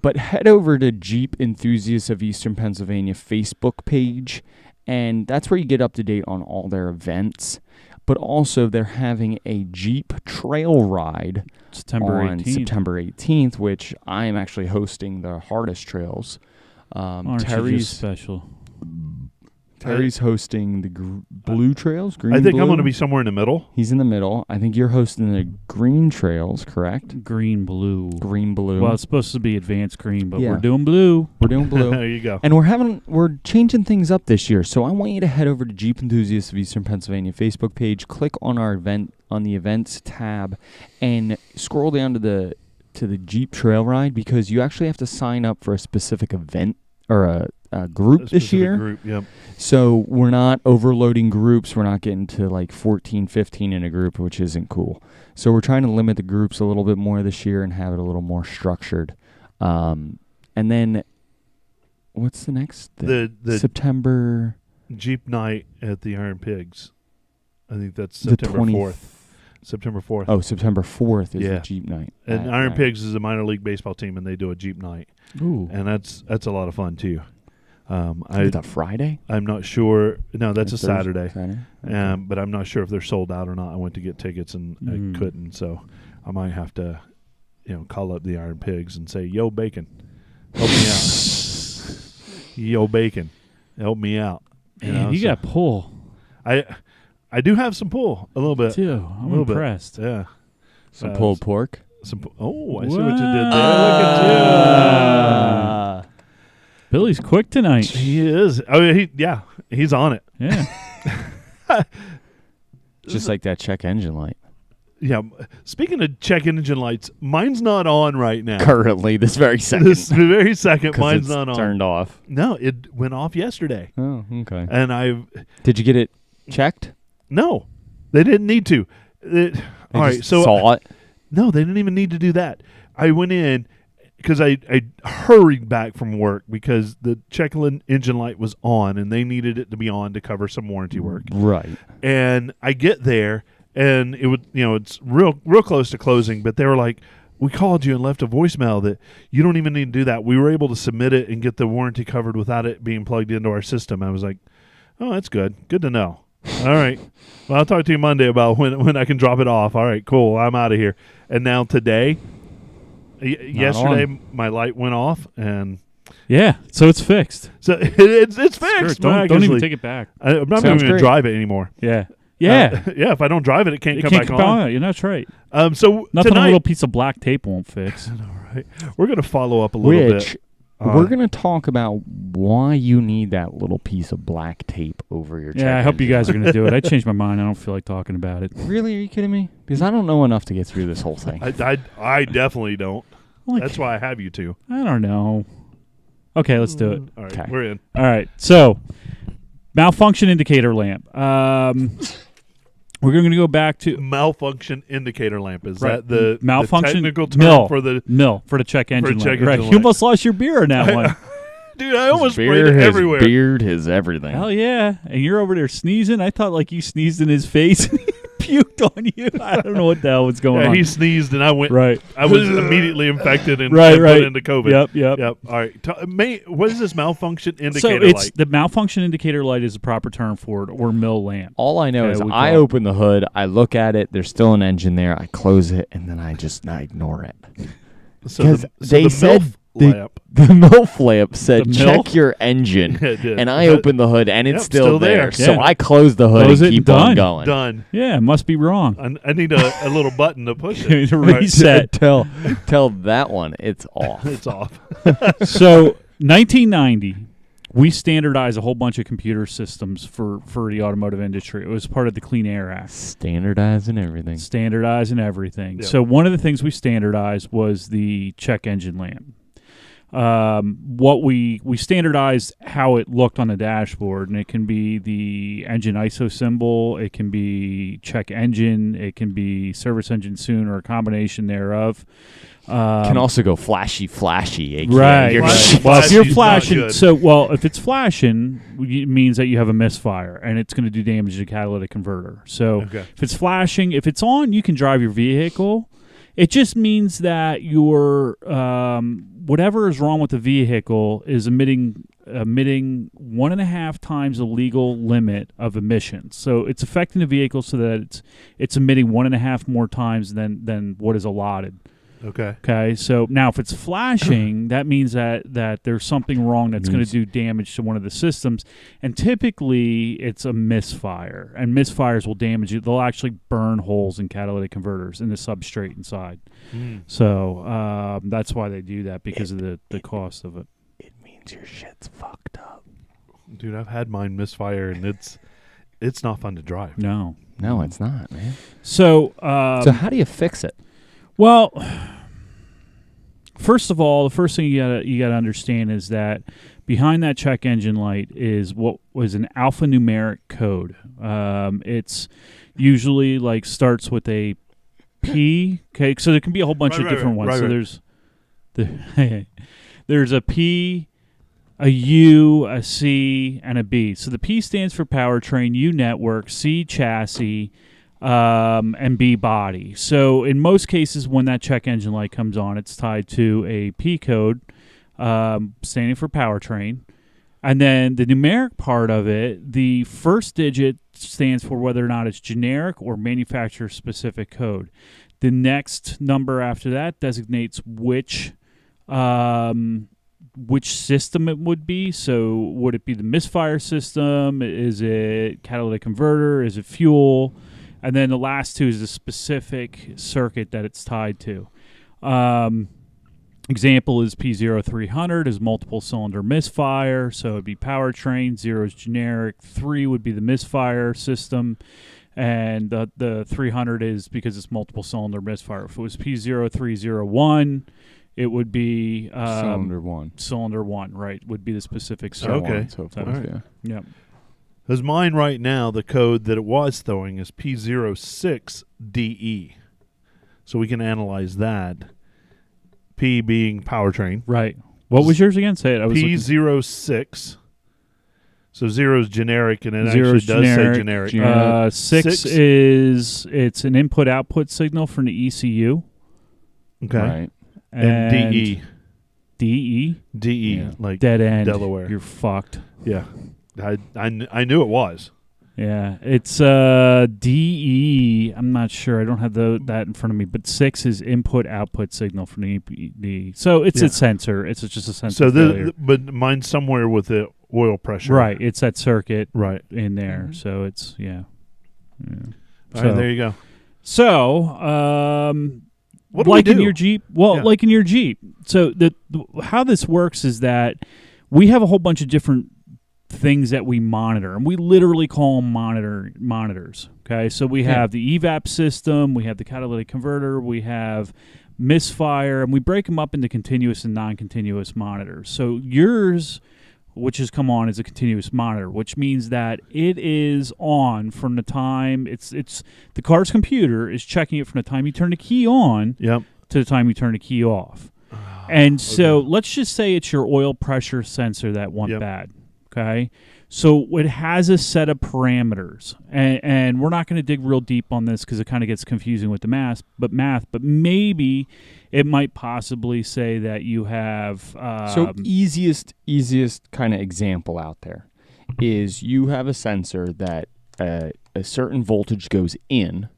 But head over to Jeep Enthusiasts of Eastern Pennsylvania Facebook page, and that's where you get up to date on all their events. But also, they're having a Jeep trail ride September on 18th. September 18th, which I am actually hosting the hardest trails. Aren't you just special? Terry's hosting the blue trails, green, I think blue. I'm going to be somewhere in the middle. He's in the middle. I think you're hosting the green trails, correct? Green, blue. Green, blue. Well, it's supposed to be advanced green, but Yeah. we're doing blue. We're doing blue. There you go. And we're changing things up this year. So I want you to head over to Jeep Enthusiasts of Eastern Pennsylvania Facebook page, click on our event on the events tab, and scroll down to the Jeep trail ride, because you actually have to sign up for a specific event or a group this specific year. Group, yep. So we're not overloading groups. We're not getting to like 14, 15 in a group, which isn't cool. So we're trying to limit the groups a little bit more this year and have it a little more structured. And then what's the next thing? The September... Jeep night at the Iron Pigs. I think that's The September 20th. 4th. September 4th. Oh, September 4th is Yeah. the Jeep night. And Iron Pigs is a minor league baseball team, and they do a Jeep night. Ooh. And that's a lot of fun, too. Is that Friday? I'm not sure. No, that's a Thursday? Saturday. Okay. But I'm not sure if they're sold out or not. I went to get tickets, and I couldn't. So I might have to, call up the Iron Pigs and say, "Yo, Bacon, help me out. Yo, Bacon, help me out." Man, you got pull. I do have some pull, a little bit. Too. I'm little bit. impressed. Yeah. Some pulled pork. I see what you did there. Look at you. Billy's quick tonight. He is. Oh, he's on it. Yeah. Just like that check engine light. Yeah. Speaking of check engine lights, mine's not on right now. Currently, this very second. This very second, 'Cause mine's it's not on. turned off. No, it went off yesterday. Oh, okay. And Did you get it checked? No, they didn't need to. They All right, just so saw it. No, they didn't even need to do that. I went in because I hurried back from work because the check engine light was on and they needed it to be on to cover some warranty work. Right. And I get there and it would, it's real close to closing, but they were like, "We called you and left a voicemail that you don't even need to do that. We were able to submit it and get the warranty covered without it being plugged into our system." I was like, "Oh, that's good. Good to know." All right. Well, I'll talk to you Monday about when I can drop it off. All right, cool. I'm out of here. And now today, Yesterday, my light went off, and yeah, so it's fixed. so it's fixed. Don't even take it back. I'm not Sounds even going great. to drive it anymore. Yeah. Yeah. Yeah. If I don't drive it, it can't come back on. Yeah, that's right. So Nothing tonight, a little piece of black tape won't fix. all right, we're going to follow up a little bit. We're going to talk about why you need that little piece of black tape over your check Yeah, I hope you engine guys are light. going to do it. I changed my mind. I don't feel like talking about it. Really? Are you kidding me? Because I don't know enough to get through this whole thing. I definitely don't. Like, That's why I have you two. I don't know. Okay, let's do it. All right, Okay. we're in. All right. So, malfunction indicator lamp. We're going to go back to Malfunction indicator lamp. Is Right. that the Malfunction technical term mill. for the for the check engine light. check Right. engine You light. almost lost your beer in that one. Dude, I almost sprayed beard, it his everywhere. beard, his everything. Hell yeah. And you're over there sneezing. I thought like you sneezed in his face and he puked on you. I don't know what the hell was going Yeah, on. he sneezed and I went. Right. I was immediately infected and, Right, and right. put into COVID. Yep. All right. What is this malfunction So indicator it's light? the malfunction indicator light is the proper term for it, or mill lamp. All I know Okay, is we I call it. open the hood, I look at it, there's still an engine there, I close it, and then I ignore it. So Because they the said MILF the- lamp. The MILF lamp said, The check MILF? your engine. Yeah, it did. And I open the hood, and it's Yep, still still there. there. So Yeah. I close the hood Close it and and keep on done. going. Done. Yeah, it must be wrong. I need a little button to push it. To All right. reset. Tell that one it's off. It's off. So 1990, we standardized a whole bunch of computer systems for the automotive industry. It was part of the Clean Air Act. Standardizing everything. Standardizing everything. Yeah. So one of the things we standardized was the check engine lamp. What we standardized how it looked on the dashboard, and it can be the engine ISO symbol, it can be check engine, it can be service engine soon, or a combination thereof. Can also go flashy, aka Right. your right. shit. Well, if you're Flashy's not flashing, good. if it's flashing, it means that you have a misfire, and it's going to do damage to the catalytic converter. So Okay. if it's flashing, if it's on, you can drive your vehicle. It just means that your whatever is wrong with the vehicle is emitting 1.5 times the legal limit of emissions. So it's affecting the vehicle so that it's emitting 1.5 more times than what is allotted. Okay. Okay, so now if it's flashing, that means that there's something wrong that's going to do damage to one of the systems, and typically it's a misfire, and misfires will damage you. They'll actually burn holes in catalytic converters in the substrate inside. So that's why they do that, because of the cost of it. It means your shit's fucked up. Dude, I've had mine misfire, and it's not fun to drive. No. No, it's not, man. So So how do you fix it? well, first of all, the first thing you gotta understand is that behind that check engine light is what was an alphanumeric code. It's usually like starts with a P. Okay, so there can be a whole bunch of different ones. So there's a P, a U, a C, and a B. So the P stands for powertrain, U network, C chassis, and B body. So in most cases, when that check engine light comes on, it's tied to a P code, standing for powertrain. And then the numeric part of it, the first digit stands for whether or not it's generic or manufacturer-specific code. The next number after that designates which system it would be. So would it be the misfire system? Is it catalytic converter? Is it fuel? And then the last two is the specific circuit that it's tied to. Example is P0300 is multiple cylinder misfire, so it'd be powertrain. 0 is generic. 3 would be the misfire system, and the 300 is because it's multiple cylinder misfire. If it was P0301, it would be Cylinder one. Cylinder 1, right? Would be the specific So cylinder. Okay. on and so forth, All right. yeah. Yep. Because mine right now, the code that it was throwing is P06DE. So we can analyze that. P being powertrain. Right. What was yours again? Say it. I was looking. P06. So 0 is generic, and it Zero actually is does say generic. Generic. 6 is it's an input-output signal from the ECU. Okay. Right. And DE. DE? DE, Yeah. like Dead end. Delaware. You're fucked. Yeah. I knew it was. Yeah, it's DE. I'm not sure. I don't have that in front of me. But 6 is input-output signal from the EPD. So it's a sensor. It's just a sensor failure. But mine's somewhere with the oil pressure. Right. It's that circuit right in there. Mm-hmm. So it's, yeah. All right, there you go. So, what do like we do? in your Jeep? Well, like in your Jeep. So how this works is that we have a whole bunch of different things that we monitor, and we literally call them monitors. Okay, so we have the Evap system, we have the catalytic converter, we have Misfire, and we break them up into continuous and non-continuous monitors. So yours, which has come on, is a continuous monitor, which means that it is on from the time it's the car's computer is checking it from the time you turn the key on to the time you turn the key off. And so let's just say it's your oil pressure sensor that went bad. Okay, so it has a set of parameters, and we're not going to dig real deep on this because it kind of gets confusing with the math. But maybe it might possibly say that you have. So easiest kind of example out there is you have a sensor that a certain voltage goes in,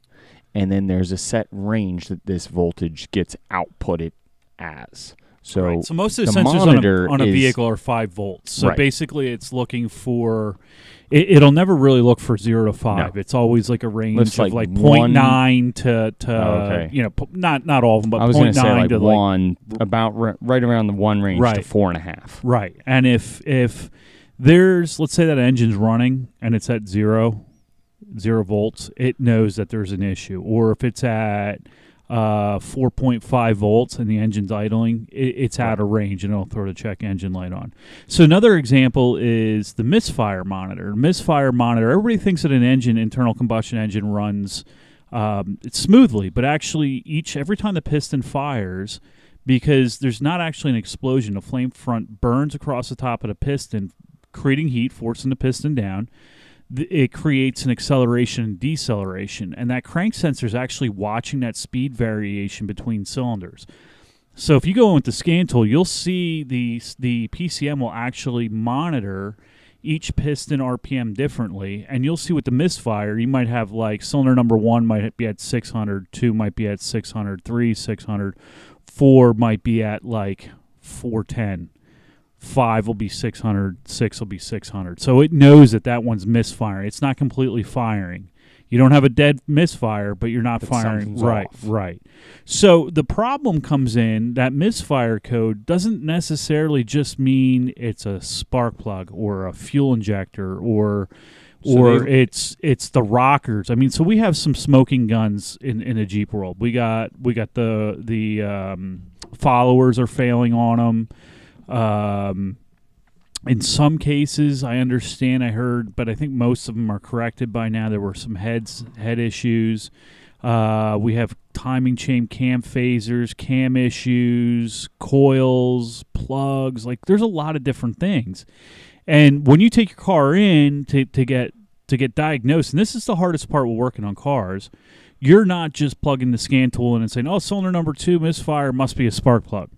and then there's a set range that this voltage gets outputted as. So, so most of the sensors on a vehicle are 5 volts. So basically it's looking for, it'll never really look for 0 to 5. No. It's always like a range of like 0.9 to not all of them, but 0.9 to I was going to say like 1, about right around the 1 range to 4.5. Right. And if there's, let's say that engine's running and it's at 0 volts, it knows that there's an issue. Or if it's at 4.5 volts and the engine's idling, it's out of range, and it'll throw the check engine light on. So another example is the Misfire Monitor. Misfire Monitor, everybody thinks that an internal combustion engine runs smoothly, but actually every time the piston fires, because there's not actually an explosion, the flame front burns across the top of the piston, creating heat, forcing the piston down. It creates an acceleration and deceleration, and that crank sensor is actually watching that speed variation between cylinders. So if you go in with the scan tool, you'll see the PCM will actually monitor each piston RPM differently, and you'll see with the Misfire, you might have like cylinder number 1 might be at 600, 2 might be at 600, 3, 600, 4 might be at like 410. 5 will be 600, 6 will be 600. So it knows that one's misfiring. It's not completely firing. You don't have a dead misfire, but you're not firing. Right. So the problem comes in that misfire code doesn't necessarily just mean it's a spark plug or a fuel injector or it's the rockers. I mean, so we have some smoking guns in the Jeep world. We got the followers are failing on them. In some cases, I heard, but I think most of them are corrected by now. There were some head issues. We have timing chain cam phasers, cam issues, coils, plugs. Like, there's a lot of different things. And when you take your car in to get diagnosed, and this is the hardest part with working on cars, you're not just plugging the scan tool in and saying, oh, cylinder number 2 misfire must be a spark plug.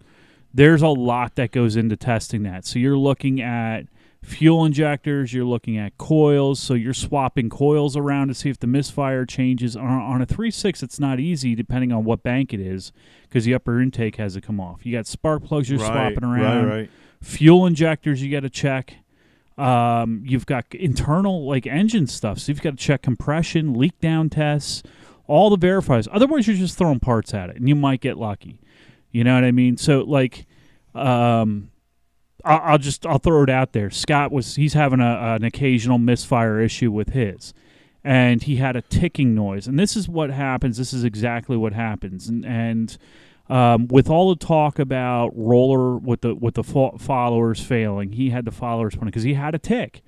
There's a lot that goes into testing that. So you're looking at fuel injectors, you're looking at coils, so you're swapping coils around to see if the misfire changes. On a 3.6, it's not easy depending on what bank it is because the upper intake has to come off. You got spark plugs you're swapping around. Right. Fuel injectors you got to check. You've got internal like engine stuff, so you've got to check compression, leak down tests, all the verifiers. Otherwise, you're just throwing parts at it, and you might get lucky. You know what I mean? So, like, I'll throw it out there. Scott he's having an occasional misfire issue with his, and he had a ticking noise. And this is what happens. This is exactly what happens. And with all the talk about roller with the followers failing, he had the followers running because he had a tick.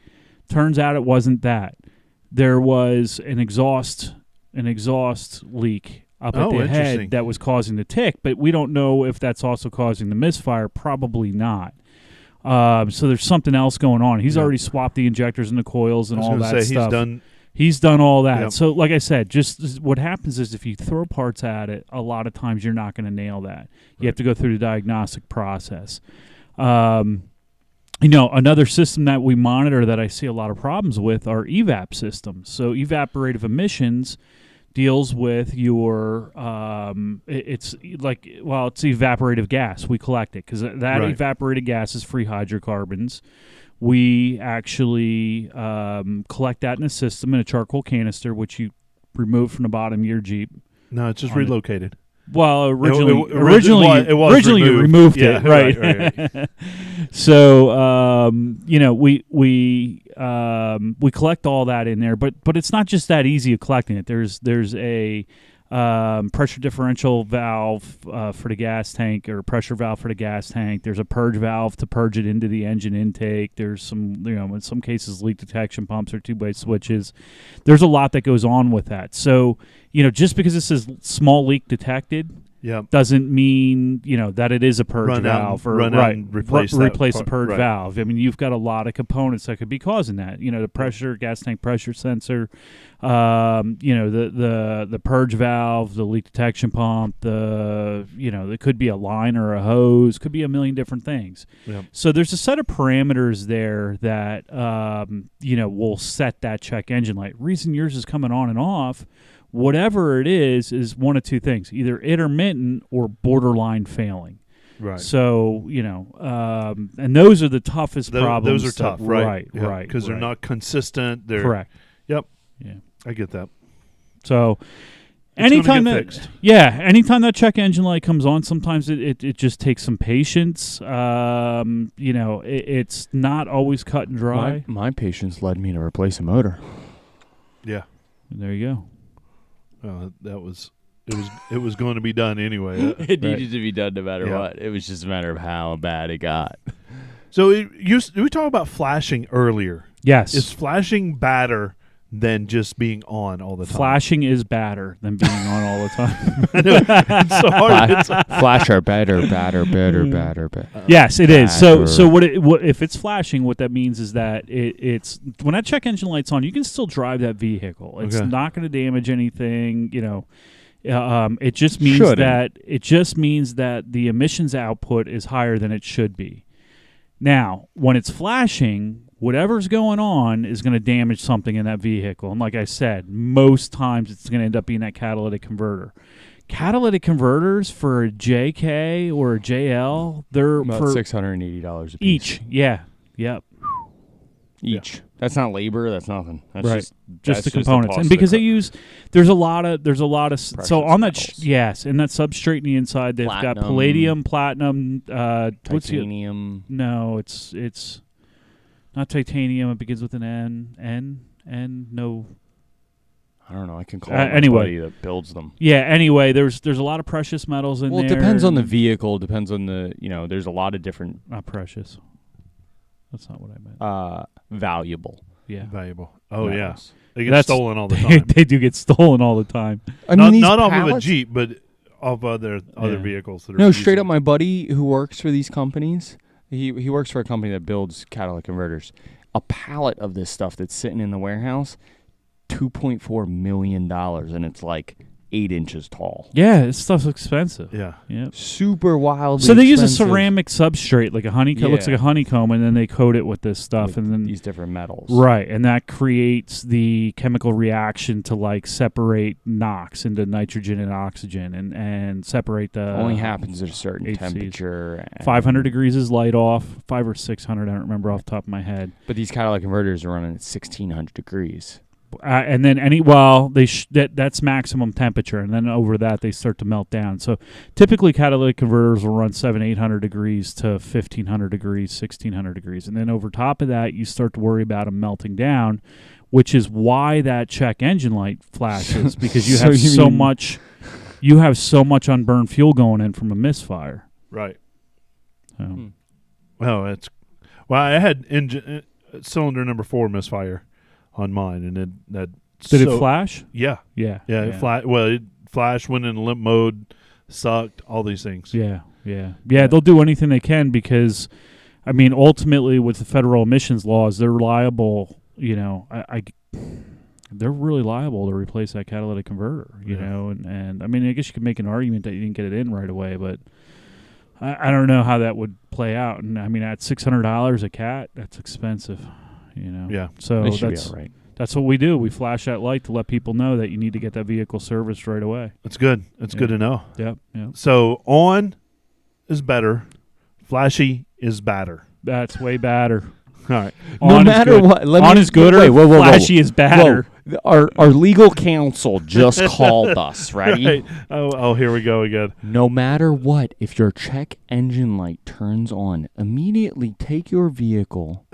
Turns out it wasn't that. There was an exhaust leak up at the head that was causing the tick, but we don't know if that's also causing the misfire. Probably not. So there's something else going on. He's already swapped the injectors and the coils and all that stuff. He's done all that. Yep. So like I said, just what happens is if you throw parts at it, a lot of times you're not going to nail that. You have to go through the diagnostic process. Another system that we monitor that I see a lot of problems with are Evap systems. So evaporative emissions deals with your it's evaporative gas. We collect it because that evaporated gas is free hydrocarbons. We actually collect that in a system in a charcoal canister, which you remove from the bottom of your Jeep. No, it's just relocated. Well, originally you removed it, right? Right. So we collect all that in there, but it's not just that easy of collecting it. There's a pressure differential valve for the gas tank, or pressure valve for the gas tank. There's a purge valve to purge it into the engine intake. There's some, in some cases, leak detection pumps or two-way switches. There's a lot that goes on with that. So, just because it says small leak detected, doesn't mean that it is a purge valve or replace a purge valve. I mean, you've got a lot of components that could be causing that. The pressure, gas tank pressure sensor, the purge valve, the leak detection pump, it could be a line or a hose, could be a million different things. Yep. So there's a set of parameters there that will set that check engine light. Reason yours is coming on and off, whatever it is one of two things: either intermittent or borderline failing. Right. So, and those are the toughest problems. Those are tough, right? Right. Because they're not consistent. They're correct. Yep. Yeah. I get that. So anytime that check engine light comes on, sometimes it just takes some patience. It's not always cut and dry. My patience led me to replace a motor. Yeah. And there you go. It was going to be done anyway. It needed to be done no matter what. It was just a matter of how bad it got. So we talked about flashing earlier. Yes. Is flashing badder than just being on all the time? Flashing is badder than being on all the time. I know. It's so hard. Flasher badder. Yes, it is. So if it's flashing, what that means is that it's when that check engine light's on, you can still drive that vehicle. It's not going to damage anything. It just means that the emissions output is higher than it should be. Now, when it's flashing, whatever's going on is going to damage something in that vehicle. And like I said, most times it's going to end up being that catalytic converter. Catalytic converters for a JK or a JL, they're about $680 a piece. Each. Yeah. Yep. Each. Yeah. That's not labor. That's nothing. That's just the components. And because there's a lot of so on that in that substrate in the inside they've got palladium, platinum, titanium. No, it's not titanium. It begins with an N. No. I don't know. I can call anybody that builds them. Yeah. Anyway, there's a lot of precious metals in there. Well, it depends on the vehicle. Depends on the there's a lot of different. Not precious. That's not what I meant. Valuable. Yeah. Valuable. Oh yes. They get stolen all the time. They do get stolen all the time. I mean, not off of a Jeep, but off other vehicles. That are straight up. My buddy who works for these companies. He works for a company that builds catalytic converters. A pallet of this stuff that's sitting in the warehouse, $2.4 million, and it's like 8 inches tall. Yeah, this stuff's expensive. Yeah. Super wildly So they expensive. use a ceramic substrate, like a honeycomb. Looks like a honeycomb, and then they coat it with this stuff, and then these different metals. Right, and that creates the chemical reaction to separate NOx into nitrogen and oxygen, and separate the. Only happens at a certain temperature. 500 degrees is light off. 500 or 600, I don't remember off the top of my head. But these catalytic converters are running at 1600 degrees. And then that's maximum temperature, and then over that they start to melt down. So typically catalytic converters will run 700-800 degrees to 1500 degrees, 1600 degrees, and then over top of that you start to worry about them melting down, which is why that check engine light flashes because you have so much unburned fuel going in from a misfire. Right. Well, I had cylinder number 4 misfire on mine, and it flash? Yeah. It flashed, went in limp mode, sucked, all these things. Yeah. They'll do anything they can because, I mean, ultimately with the federal emissions laws, they're liable. They're really liable to replace that catalytic converter. You know, and I mean, I guess you could make an argument that you didn't get it in right away, but I don't know how that would play out. And I mean, at $600 a cat, that's expensive. Yeah. So It should be all right. that's what we do. We flash that light to let people know that you need to get that vehicle serviced right away. That's good. That's good to know. Yep. So on is better. Flashy is badder. That's way badder. All right. No matter what. On is gooder. Wait, whoa. Flashy is badder. Whoa. Our legal counsel just called us. Ready? Right. Oh, here we go again. No matter what, if your check engine light turns on, immediately take your vehicle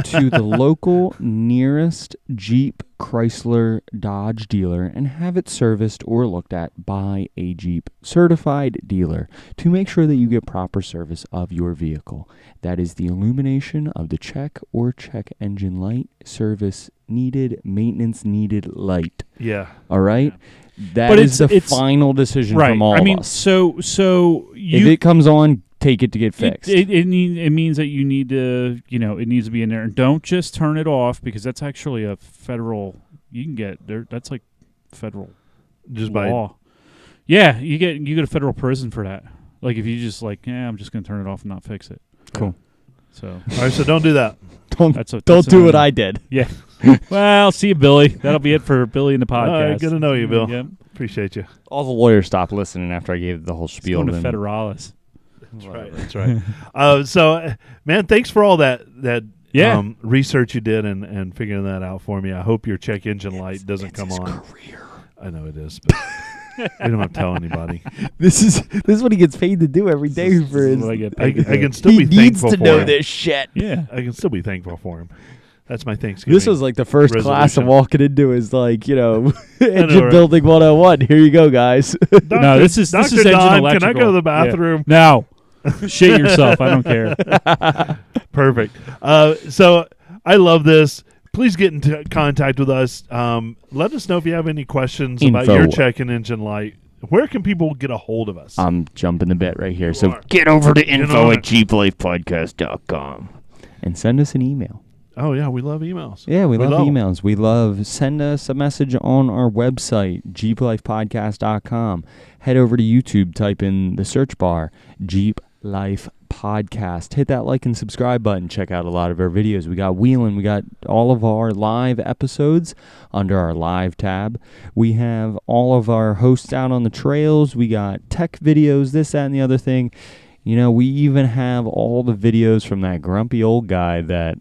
to the local nearest Jeep, Chrysler, Dodge dealer and have it serviced or looked at by a Jeep certified dealer to make sure that you get proper service of your vehicle. That is the illumination of the check or check engine light, service needed, maintenance needed light. Yeah. All right? That But is the it's final decision right. from all I mean, of us. so If it comes on, take it to get fixed. It means that you need to, it needs to be in there. And don't just turn it off, because that's actually a federal, you can get there. That's like federal Just law. Yeah, you go to federal prison for that. Like if you just I'm just going to turn it off and not fix it. Cool. So All right. So don't do that. Don't do what I did. Yeah. Well, see you, Billy. That'll be it for Billy and the podcast. All right, good to know you, Bill. Yep. Appreciate you. All the lawyers stopped listening after I gave the whole It's spiel. going to then- Federalis. That's right. That's right. So, man, thanks for all that research you did and figuring that out for me. I hope your check engine light doesn't come on. Career. I know it is, but we don't have to tell anybody. This is what he gets paid to do every day for his. What I get I paid to do. can still He be needs thankful to for know him. this shit. Yeah. I can still be thankful for him. That's my Thanksgiving. This was like the first class I'm resolution. walking into is like, engine right? building 101. Here you go, guys. No, this is Dr. engine Don, electrical. can I go to the Yeah. bathroom? No. Shit yourself. I don't care. Perfect. So I love this. Please get in contact with us. Let us know if you have any questions about Info. your check and engine light. Where can people get a hold of us? I'm jumping the bet right here. You So are. get over to on it. info@jeeplifepodcast.com and send us an email. Oh, yeah. We love emails. Yeah, we love 'em. emails. We love send us a message on our website, jeeplifepodcast.com. Head over to YouTube, type in the search bar, Jeep Life Podcast. Hit that like and subscribe button. Check out a lot of our videos. We got Wheeling. We got all of our live episodes under our live tab. We have all of our hosts out on the trails. We got tech videos, this, that, and the other thing. We even have all the videos from that grumpy old guy that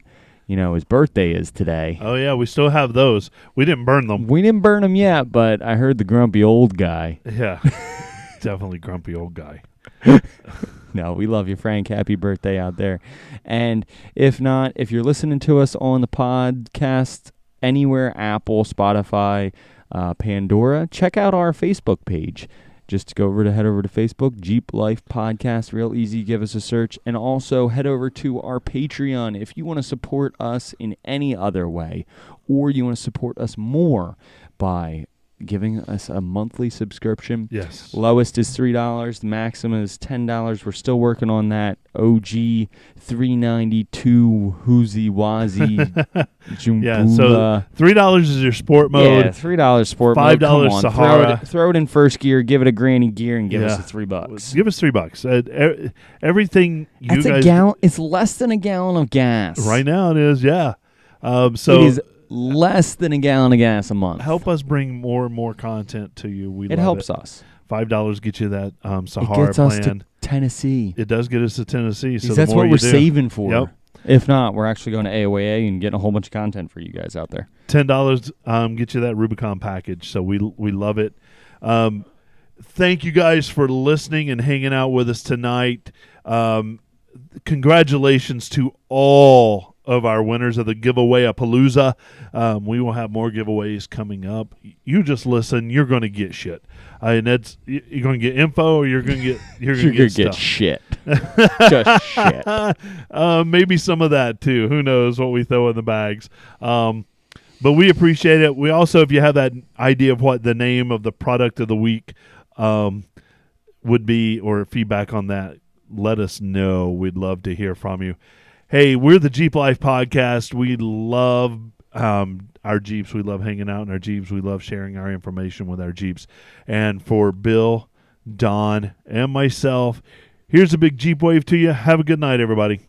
his birthday is today. Oh, yeah. We still have those. We didn't burn them. We didn't burn him yet, but I heard the grumpy old guy. Yeah. Definitely grumpy old guy. No, we love you, Frank. Happy birthday out there. And if not, if you're listening to us on the podcast anywhere, Apple, Spotify, Pandora, check out our Facebook page. Just head over to Facebook, Jeep Life Podcast. Real easy. Give us a search. And also head over to our Patreon if you want to support us in any other way, or you want to support us more by giving us a monthly subscription. Yes. Lowest is $3. The maximum is $10. We're still working on that OG 392 Whoozy Wazi. Yeah, so $3 is your sport mode. Yeah, $3 sport $5 mode. Come on, Sahara. Throw it in first gear. Give it a granny gear and give us $3. Give us $3. Everything you That's guys a gallon. It's less than a gallon of gas. right now it is. Yeah. It So is less than a gallon of gas a month. help us bring more and more content to you. We It love helps it. us. $5 gets you that It Sahara gets us plan. to Tennessee. It does get us to Tennessee. So That's the more what you we're do, saving for. Yep. If not, we're actually going to AOAA and getting a whole bunch of content for you guys out there. $10 get you that Rubicon package. So we love it. Thank you guys for listening and hanging out with us tonight. Congratulations to all of our winners of the giveaway a Palooza. We will have more giveaways coming up. You just listen. You're going to get shit. And that's you're going to get info, or you're going to get stuff. Shit. Just shit. Maybe some of that too. Who knows what we throw in the bags. But we appreciate it. We also, if you have that idea of what the name of the product of the week would be, or feedback on that, let us know. We'd love to hear from you. Hey, we're the Jeep Life Podcast. We love our Jeeps. We love hanging out in our Jeeps. We love sharing our information with our Jeeps. And for Bill, Don, and myself, Here's a big Jeep wave to you. Have a good night, everybody.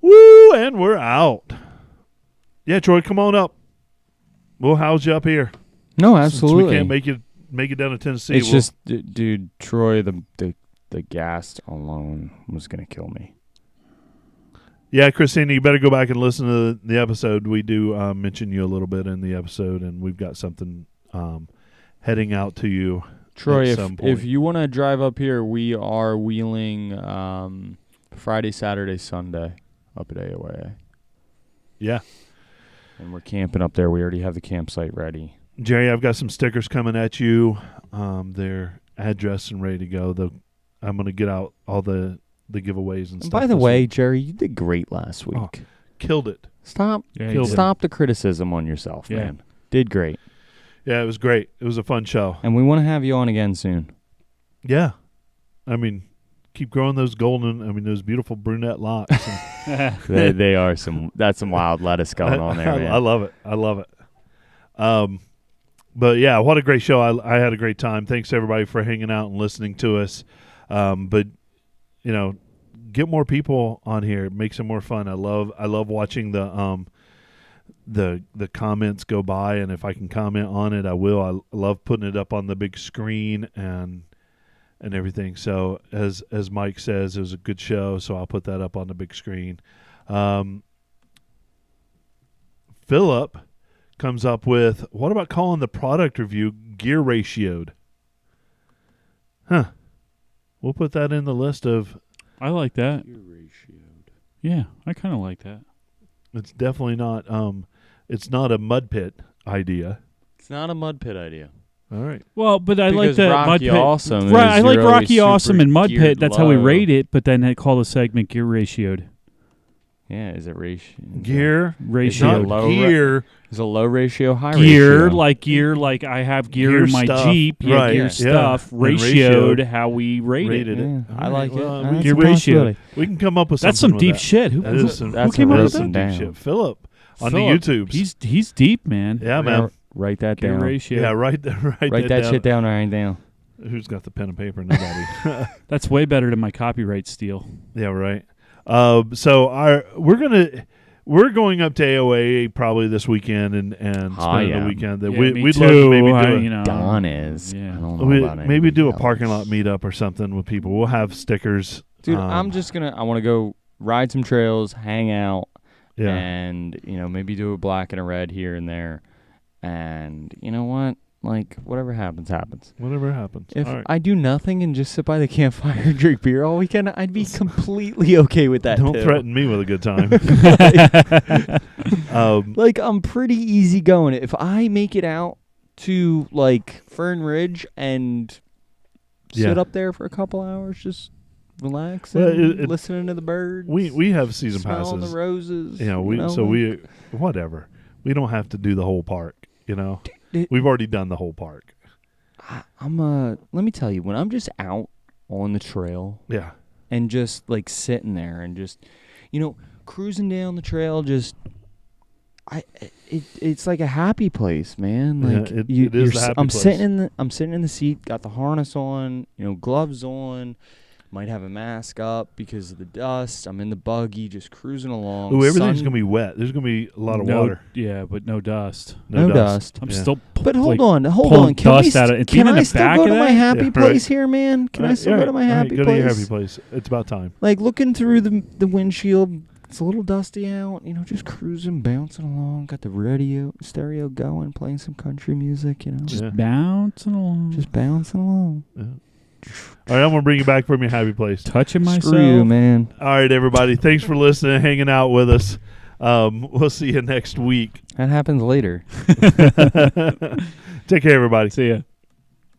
Woo, and we're out. Yeah, Troy, come on up. We'll house you up here. No, absolutely. Since we can't make it down to Tennessee. It's just, dude, Troy, the gas alone was going to kill me. Yeah, Christina, you better go back and listen to the episode. We do mention you a little bit in the episode, and we've got something heading out to you. Troy, if you want to drive up here, we are wheeling Friday, Saturday, Sunday up at AOA. Yeah. And we're camping up there. We already have the campsite ready. Jerry, I've got some stickers coming at you. They're addressed and ready to go. I'm going to get out all the giveaways and stuff. By the way, Jerry, you did great last week. Oh, killed it. Stop the criticism on yourself, man. Did great. Yeah, it was great. It was a fun show. And we want to have you on again soon. Yeah. I mean, keep growing those those beautiful brunette locks. They are that's some wild lettuce going on there, man. I love it. But yeah, what a great show. I had a great time. Thanks everybody for hanging out and listening to us. But get more people on here. It makes it more fun. I love watching the comments go by, and if I can comment on it, I will. I love putting it up on the big screen and everything. So as Mike says, it was a good show, so I'll put that up on the big screen. Philip comes up with, what about calling the product review gear ratioed? Huh. We'll put that in the list of... I like that. Gear ratioed. Yeah, I kind of like that. It's definitely not... it's not a mud pit idea. It's not a mud pit idea. All right. Well, but I like because that Rocky Mud Pit. Awesome. Right, I like Rocky Awesome and Mud geared Pit. That's how we low. rate it, but then they call the segment gear ratioed. Yeah, is it ratio? Gear Ratioed. not gear. Is a low ratio, high Gear, ratio? like I have gear Gear in my stuff. Jeep. Yeah, Right. gear Yeah. stuff. And Ratioed how we Rated it. it. Yeah, All I right, like well, it. we That's Gear a possibility. ratio. We can come up with That's something some with deep that. shit. That is some, That's came a up with written deep down. shit. Philip on Philip, the YouTubes. He's deep, man. Yeah, man. Write that Gear down. ratio. Yeah, write Write that shit down. Write down. Who's got the pen and paper? Nobody. That's way better than my copyright steal. Yeah, right. So we're going up to AOA probably this weekend and spending the weekend. That Yeah, we'd me love to too. maybe do Don is. Yeah. I don't know about maybe do a anybody parking else. lot meetup or something with people. We'll have stickers. Dude, I want to go ride some trails, hang out, Yeah. and maybe do a black and a red here and there. And you know what? Like, whatever happens, happens. Whatever happens. If All right. I do nothing and just sit by the campfire and drink beer all weekend, I'd be completely okay with that. Don't too. threaten me with a good time. Like, I'm pretty easygoing. If I make it out to like Fern Ridge and sit up there for a couple hours, just relaxing, listening to the birds. We have season smelling passes. the roses. Whatever. We don't have to do the whole park. We've already done the whole park. Let me tell you, when I'm just out on the trail, Yeah. and just like sitting there and just, cruising down the trail, it's like a happy place, man. Like it is the happy I'm place. I'm sitting in the seat, got the harness on, gloves on, might have a mask up because of the dust. I'm in the buggy, just cruising along. Ooh, everything's gonna be wet. There's gonna be a lot of water. Yeah, but no dust. No dust. I'm Yeah. still. But hold like, on. pulling Can dust out of it. can Being in I the still back go of to my that? happy Yeah, place here, man? Can I still go to my happy go place? to your happy place. It's about time. Like, looking through the windshield, it's a little dusty out, just cruising, bouncing along, got the stereo going, playing some country music, Just Yeah. bouncing along. just bouncing along. Yeah. All right, I'm gonna bring you back from your happy place. touching myself. Screw you, man. All right, everybody. Thanks for listening and hanging out with us. We'll see you next week. That happens later. Take care, everybody. See ya.